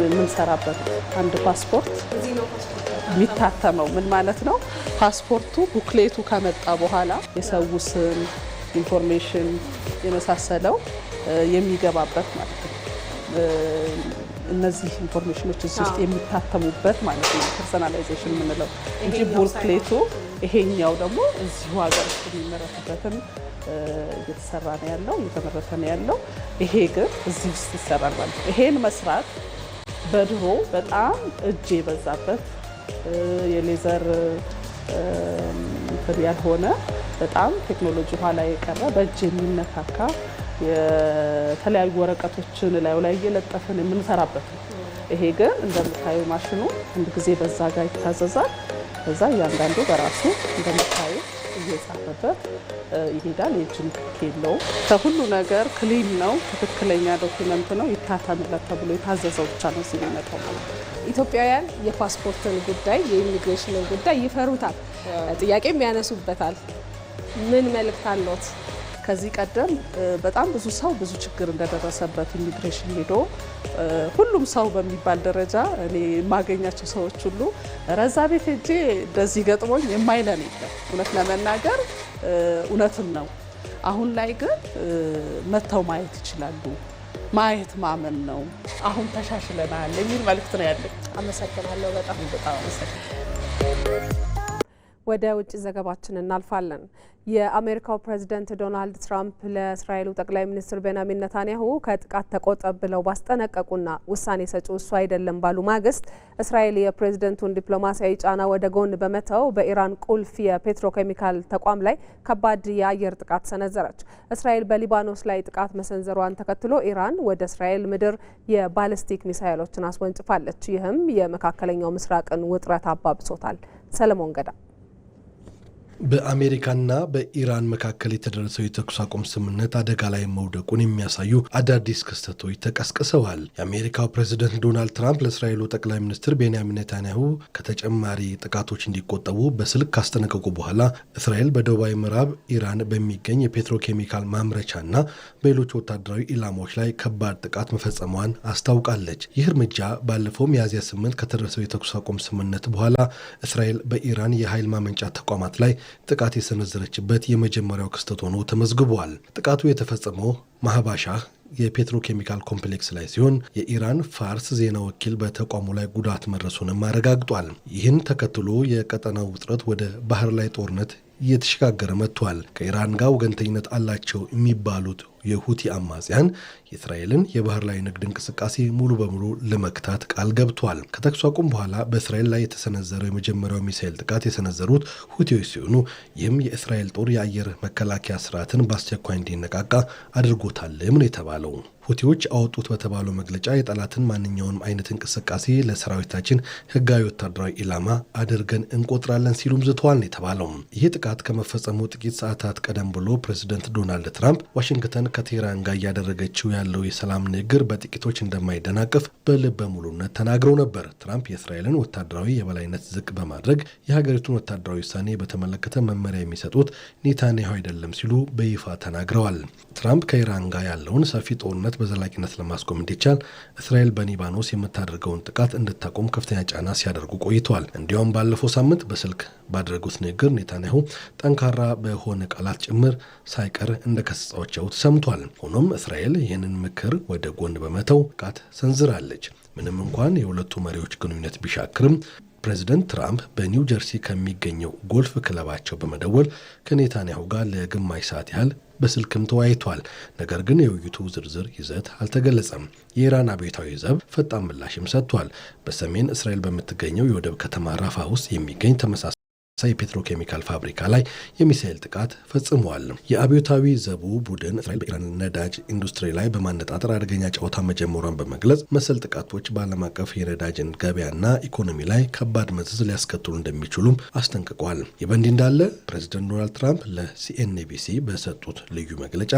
S1: የምንሰራበት አንድ ፓስፖርት የሚታተመው ምን ማለት ነው? ፓስፖርቱ ቡክሌቱ ከመጣ በኋላ የሰው ስም፣ ኢንፎርሜሽን የመሳሰለው የሚገባበት ማለት ነው። እነዚህ ኢንፎርሜሽኖች እዚህ ውስጥ የሚታተሙበት ማለት ነው ፐርሰናላይዜሽን የምንለው እንጂ ቡክሌቱ ይሄኛው ደግሞ እዚሁ ሀገር ውስጥ የሚመረትበትን እየተሰራ ነው ያለው እየተመረተ ነው ያለው። ይሄ ግን እዚህ ውስጥ ይሰራል ማለት ነው። ይሄን መስራት በድሮ በጣም እጅ የበዛበት የሌዘር ያልሆነ በጣም ቴክኖሎጂ ኋላ የቀረ በእጅ የሚነካካ የተለያዩ ወረቀቶችን ላይ እየለጠፍን የምንሰራበት ነው። ይሄ ግን እንደምታዩ ማሽኑ አንድ ጊዜ በዛ ጋር ይታዘዛል። ከዛ እያንዳንዱ በራሱ እንደምታዩ እየጻፈበት ይሄዳል። የእጅ ንክኪ የለውም። ከሁሉ ነገር ክሊን ነው። ትክክለኛ ዶክመንት ነው። ይታተምለት ተብሎ የታዘዘው ብቻ ነው እዚህ የሚመጣው ማለት ነው። ኢትዮጵያውያን የፓስፖርትን ጉዳይ የኢሚግሬሽንን ጉዳይ ይፈሩታል፣ ጥያቄም ያነሱበታል። ምን መልእክት አለዎት?
S21: ከዚህ ቀደም በጣም ብዙ ሰው ብዙ ችግር እንደደረሰበት ኢሚግሬሽን ሄዶ ሁሉም ሰው በሚባል ደረጃ እኔ የማገኛቸው ሰዎች ሁሉ ረዛ ቤት ሄጄ እንደዚህ ገጥሞኝ የማይለን የለም። እውነት ለመናገር እውነትም ነው። አሁን ላይ ግን መጥተው ማየት ይችላሉ። ማየት ማመን ነው። አሁን ተሻሽለናል የሚል መልእክት ነው ያለኝ።
S1: አመሰግናለሁ። በጣም አመሰግናለሁ። ወደ ውጭ ዘገባችን እናልፋለን። የአሜሪካው ፕሬዝዳንት ዶናልድ ትራምፕ ለእስራኤሉ ጠቅላይ ሚኒስትር ቤንያሚን ኔታንያሁ ከጥቃት ተቆጠብ ብለው ባስጠነቀቁና ውሳኔ ሰጪው እሱ አይደለም ባሉ ማግስት እስራኤል የፕሬዝዳንቱን ዲፕሎማሲያዊ ጫና ወደ ጎን በመተው በኢራን ቁልፍ የፔትሮኬሚካል ተቋም ላይ ከባድ የአየር ጥቃት ሰነዘረች። እስራኤል በሊባኖስ ላይ ጥቃት መሰንዘሯን ተከትሎ ኢራን ወደ እስራኤል ምድር የባሊስቲክ ሚሳይሎችን አስወንጭፋለች። ይህም የመካከለኛው ምስራቅን ውጥረት አባብሶታል። ሰለሞን ገዳ
S2: በአሜሪካና በኢራን መካከል የተደረሰው የተኩስ አቁም ስምምነት አደጋ ላይ መውደቁን የሚያሳዩ አዳዲስ ክስተቶች ተቀስቅሰዋል። የአሜሪካው ፕሬዝደንት ዶናልድ ትራምፕ ለእስራኤሉ ጠቅላይ ሚኒስትር ቤንያሚን ኔታንያሁ ከተጨማሪ ጥቃቶች እንዲቆጠቡ በስልክ ካስጠነቀቁ በኋላ እስራኤል በደቡባዊ ምዕራብ ኢራን በሚገኝ የፔትሮኬሚካል ማምረቻና በሌሎች ወታደራዊ ኢላማዎች ላይ ከባድ ጥቃት መፈጸሟን አስታውቃለች። ይህ እርምጃ ባለፈው ሚያዝያ 8 ከተደረሰው የተኩስ አቁም ስምምነት በኋላ እስራኤል በኢራን የኃይል ማመንጫ ተቋማት ላይ ጥቃት የሰነዘረችበት የመጀመሪያው ክስተት ሆኖ ተመዝግቧል። ጥቃቱ የተፈጸመው ማህባሻህ የፔትሮኬሚካል ኮምፕሌክስ ላይ ሲሆን የኢራን ፋርስ ዜና ወኪል በተቋሙ ላይ ጉዳት መድረሱንም አረጋግጧል። ይህን ተከትሎ የቀጠናው ውጥረት ወደ ባህር ላይ ጦርነት እየተሸጋገረ መጥቷል። ከኢራን ጋር ወገንተኝነት አላቸው የሚባሉት የሁቲ አማጽያን የእስራኤልን የባህር ላይ ንግድ እንቅስቃሴ ሙሉ በሙሉ ለመክታት ቃል ገብቷል። ከተኩስ አቁም በኋላ በእስራኤል ላይ የተሰነዘረው የመጀመሪያው ሚሳኤል ጥቃት የሰነዘሩት ሁቲዎች ሲሆኑ ይህም የእስራኤል ጦር የአየር መከላከያ ስርዓትን በአስቸኳይ እንዲነቃቃ አድርጎታልም ነው የተባለው። ሁቲዎች አወጡት በተባለው መግለጫ የጠላትን ማንኛውንም አይነት እንቅስቃሴ ለሰራዊታችን ህጋዊ ወታደራዊ ኢላማ አድርገን እንቆጥራለን ሲሉም ዝተዋል ነው የተባለው። ይህ ጥቃት ከመፈጸሙ ጥቂት ሰዓታት ቀደም ብሎ ፕሬዚደንት ዶናልድ ትራምፕ ዋሽንግተን ከቴህራን ጋር እያደረገችው ያለው የሰላም ንግግር በጥቂቶች እንደማይደናቀፍ በልበ ሙሉነት ተናግረው ነበር። ትራምፕ የእስራኤልን ወታደራዊ የበላይነት ዝቅ በማድረግ የሀገሪቱን ወታደራዊ ውሳኔ በተመለከተ መመሪያ የሚሰጡት ኔታንያሁ አይደለም ሲሉ በይፋ ተናግረዋል። ትራምፕ ከኢራን ጋር ያለውን ሰፊ ጦርነት በዘላቂነት ለማስቆም እንዲቻል እስራኤል በሊባኖስ የምታደርገውን ጥቃት እንድታቆም ከፍተኛ ጫና ሲያደርጉ ቆይተዋል። እንዲያውም ባለፈው ሳምንት በስልክ ባደረጉት ንግግር ኔታንያሁ ጠንካራ በሆነ ቃላት ጭምር ሳይቀር እንደከሰሷቸው ተሰምቷል። ሆኖም እስራኤል ይህንን ምክር ወደ ጎን በመተው ጥቃት ሰንዝራለች። ምንም እንኳን የሁለቱ መሪዎች ግንኙነት ቢሻክርም ፕሬዚደንት ትራምፕ በኒው ጀርሲ ከሚገኘው ጎልፍ ክለባቸው በመደወል ከኔታንያሁ ጋር ለግማሽ ሰዓት ያህል በስልክም ተወያይቷል። ነገር ግን የውይይቱ ዝርዝር ይዘት አልተገለጸም። የኢራን አብዮታዊ ዘብ ፈጣን ምላሽም ሰጥቷል። በሰሜን እስራኤል በምትገኘው የወደብ ከተማ ራፋ ውስጥ የሚገኝ ተመሳሳይ የፔትሮኬሚካል ፋብሪካ ላይ የሚሳኤል ጥቃት ፈጽሟል። የአብዮታዊ ዘቡ ቡድን እስራኤል በኢራን ነዳጅ ኢንዱስትሪ ላይ በማነጣጠር አደገኛ ጨዋታ መጀመሯን በመግለጽ መሰል ጥቃቶች በዓለም አቀፍ የነዳጅን ገበያና ኢኮኖሚ ላይ ከባድ መዘዝ ሊያስከትሉ እንደሚችሉም አስጠንቅቋል። ይህ በእንዲህ እንዳለ ፕሬዚደንት ዶናልድ ትራምፕ ለሲኤንቢሲ በሰጡት ልዩ መግለጫ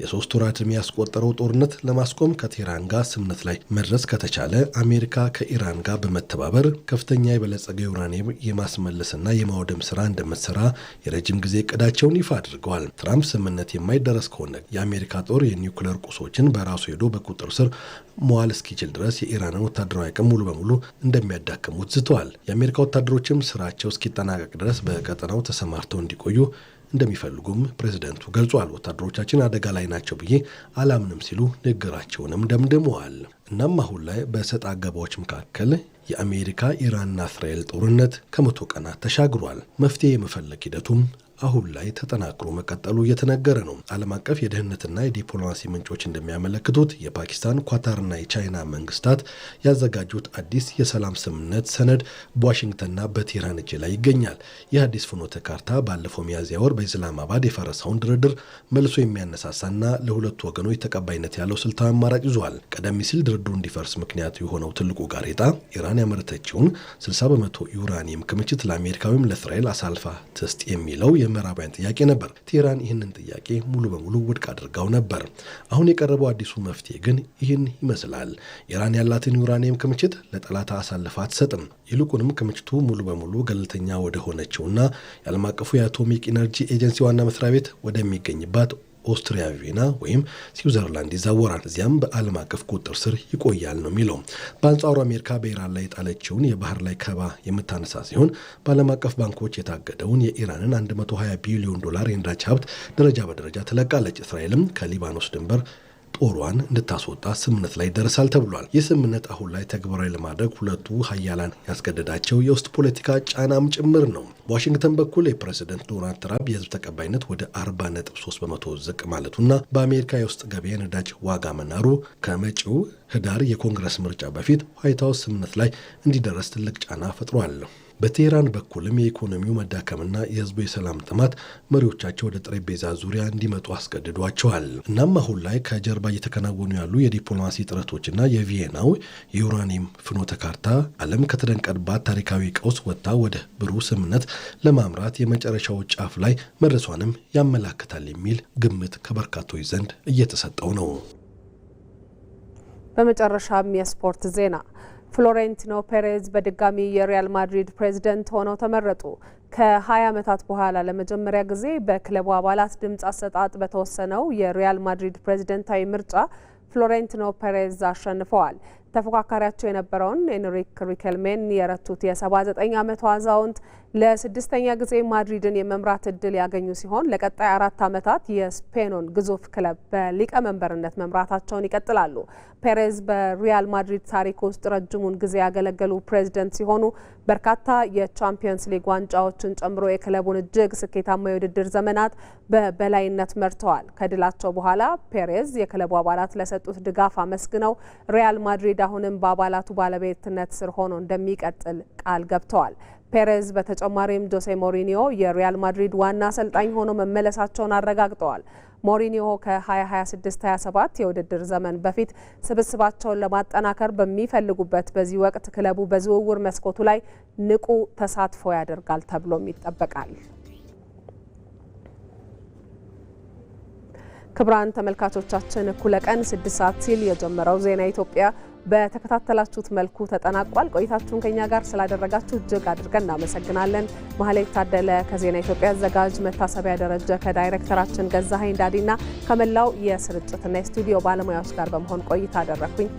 S2: የ3 ወራት ዕድሜ ያስቆጠረው ጦርነት ለማስቆም ከቴህራን ጋር ስምምነት ላይ መድረስ ከተቻለ አሜሪካ ከኢራን ጋር በመተባበር ከፍተኛ የበለጸገ ዩራኒየም የማስመለስና የማውደም ስራ እንደምትሰራ የረጅም ጊዜ እቅዳቸውን ይፋ አድርገዋል። ትራምፕ ስምምነት የማይደረስ ከሆነ የአሜሪካ ጦር የኒውክሌር ቁሶችን በራሱ ሄዶ በቁጥጥር ስር መዋል እስኪችል ድረስ የኢራንን ወታደራዊ አቅም ሙሉ በሙሉ እንደሚያዳክሙት ዝተዋል። የአሜሪካ ወታደሮችም ስራቸው እስኪጠናቀቅ ድረስ በቀጠናው ተሰማርተው እንዲቆዩ እንደሚፈልጉም ፕሬዝደንቱ ገልጿል። ወታደሮቻችን አደጋ ላይ ናቸው ብዬ አላምንም ሲሉ ንግግራቸውንም ደምድመዋል። እናም አሁን ላይ በሰጥ አገባዎች መካከል የአሜሪካ ኢራንና እስራኤል ጦርነት ከመቶ ቀናት ተሻግሯል። መፍትሄ የመፈለግ ሂደቱም አሁን ላይ ተጠናክሮ መቀጠሉ እየተነገረ ነው። ዓለም አቀፍ የደህንነትና የዲፕሎማሲ ምንጮች እንደሚያመለክቱት የፓኪስታን፣ ኳታርና የቻይና መንግስታት ያዘጋጁት አዲስ የሰላም ስምምነት ሰነድ በዋሽንግተንና በቴህራን እጅ ላይ ይገኛል። ይህ አዲስ ፍኖተ ካርታ ባለፈው ሚያዝያ ወር በኢስላማባድ የፈረሰውን ድርድር መልሶ የሚያነሳሳና ለሁለቱ ወገኖች ተቀባይነት ያለው ስልታዊ አማራጭ ይዟል። ቀደም ሲል ድርድሩ እንዲፈርስ ምክንያት የሆነው ትልቁ ጋሬጣ ኢራን ያመረተችውን 60 በመቶ ዩራኒየም ክምችት ለአሜሪካ ወይም ለእስራኤል አሳልፋ ትስጥ የሚለው የምዕራባውያን ጥያቄ ነበር። ቴህራን ይህንን ጥያቄ ሙሉ በሙሉ ውድቅ አድርጋው ነበር። አሁን የቀረበው አዲሱ መፍትሄ ግን ይህን ይመስላል። ኢራን ያላትን ዩራኒየም ክምችት ለጠላት አሳልፋ አትሰጥም። ይልቁንም ክምችቱ ሙሉ በሙሉ ገለልተኛ ወደ ሆነችውና የዓለም አቀፉ የአቶሚክ ኢነርጂ ኤጀንሲ ዋና መስሪያ ቤት ወደሚገኝባት ኦስትሪያ ቪየና ወይም ስዊዘርላንድ ይዛወራል። እዚያም በዓለም አቀፍ ቁጥጥር ስር ይቆያል ነው የሚለው። በአንጻሩ አሜሪካ በኢራን ላይ የጣለችውን የባህር ላይ ከበባ የምታነሳ ሲሆን በዓለም አቀፍ ባንኮች የታገደውን የኢራንን 120 ቢሊዮን ዶላር የነዳጅ ሀብት ደረጃ በደረጃ ትለቃለች። እስራኤልም ከሊባኖስ ድንበር ጦሯን እንድታስወጣ ስምምነት ላይ ደረሳል ተብሏል። ይህ ስምምነት አሁን ላይ ተግባራዊ ለማድረግ ሁለቱ ሀያላን ያስገደዳቸው የውስጥ ፖለቲካ ጫናም ጭምር ነው። በዋሽንግተን በኩል የፕሬዝደንት ዶናልድ ትራምፕ የህዝብ ተቀባይነት ወደ 40.3 በመቶ ዝቅ ማለቱና በአሜሪካ የውስጥ ገበያ ነዳጅ ዋጋ መናሩ ከመጪው ህዳር የኮንግረስ ምርጫ በፊት ዋይት ሀውስ ስምምነት ላይ እንዲደረስ ትልቅ ጫና ፈጥሯል። በቴህራን በኩልም የኢኮኖሚው መዳከምና የህዝቡ የሰላም ጥማት መሪዎቻቸው ወደ ጠረጴዛ ዙሪያ እንዲመጡ አስገድዷቸዋል። እናም አሁን ላይ ከጀርባ እየተከናወኑ ያሉ የዲፕሎማሲ ጥረቶችና የቪየናው የዩራኒየም ፍኖተ ካርታ ዓለም ከተደነቀባት ታሪካዊ ቀውስ ወጥታ ወደ ብሩህ ስምምነት ለማምራት የመጨረሻው ጫፍ ላይ መድረሷንም ያመላክታል የሚል ግምት ከበርካቶች ዘንድ እየተሰጠው ነው።
S1: በመጨረሻም የስፖርት ዜና ፍሎሬንቲኖ ፔሬዝ በድጋሚ የሪያል ማድሪድ ፕሬዝዳንት ሆነው ተመረጡ። ከ20 ዓመታት በኋላ ለመጀመሪያ ጊዜ በክለቡ አባላት ድምፅ አሰጣጥ በተወሰነው የሪያል ማድሪድ ፕሬዝዳንታዊ ምርጫ ፍሎሬንቲኖ ፔሬዝ አሸንፈዋል። ተፎካካሪያቸው የነበረውን ኤንሪክ ሪኬልሜን የረቱት የ79 ዓመቱ አዛውንት ለስድስተኛ ጊዜ ማድሪድን የመምራት እድል ያገኙ ሲሆን ለቀጣይ 4 ዓመታት የስፔኑን ግዙፍ ክለብ በሊቀመንበርነት መምራታቸውን ይቀጥላሉ። ፔሬዝ በሪያል ማድሪድ ታሪክ ውስጥ ረጅሙን ጊዜ ያገለገሉ ፕሬዝዳንት ሲሆኑ በርካታ የቻምፒየንስ ሊግ ዋንጫዎችን ጨምሮ የክለቡን እጅግ ስኬታማ የውድድር ዘመናት በበላይነት መርተዋል። ከድላቸው በኋላ ፔሬዝ የክለቡ አባላት ለሰጡት ድጋፍ አመስግነው ሪያል ማድሪድ አሁንም በአባላቱ ባለቤትነት ስር ሆኖ እንደሚቀጥል ቃል ገብተዋል። ፔሬዝ በተጨማሪም ጆሴ ሞሪኒዮ የሪያል ማድሪድ ዋና አሰልጣኝ ሆኖ መመለሳቸውን አረጋግጠዋል። ሞሪኒዮ ከ2026-27 የውድድር ዘመን በፊት ስብስባቸውን ለማጠናከር በሚፈልጉበት በዚህ ወቅት ክለቡ በዝውውር መስኮቱ ላይ ንቁ ተሳትፎ ያደርጋል ተብሎም ይጠበቃል። ክቡራን ተመልካቾቻችን እኩለ ቀን 6 ሰዓት ሲል የጀመረው ዜና ኢትዮጵያ በተከታተላችሁት መልኩ ተጠናቋል። ቆይታችሁን ከኛ ጋር ስላደረጋችሁ እጅግ አድርገን እናመሰግናለን። ማህሌት ታደለ ከዜና ኢትዮጵያ አዘጋጅ፣ መታሰቢያ ደረጀ ከዳይሬክተራችን ገዛኸኝ ዳዲና ከመላው የስርጭትና የስቱዲዮ ባለሙያዎች ጋር በመሆን ቆይታ አደረኩኝ።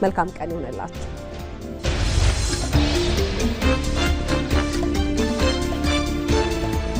S1: መልካም ቀን ይሁንላችሁ።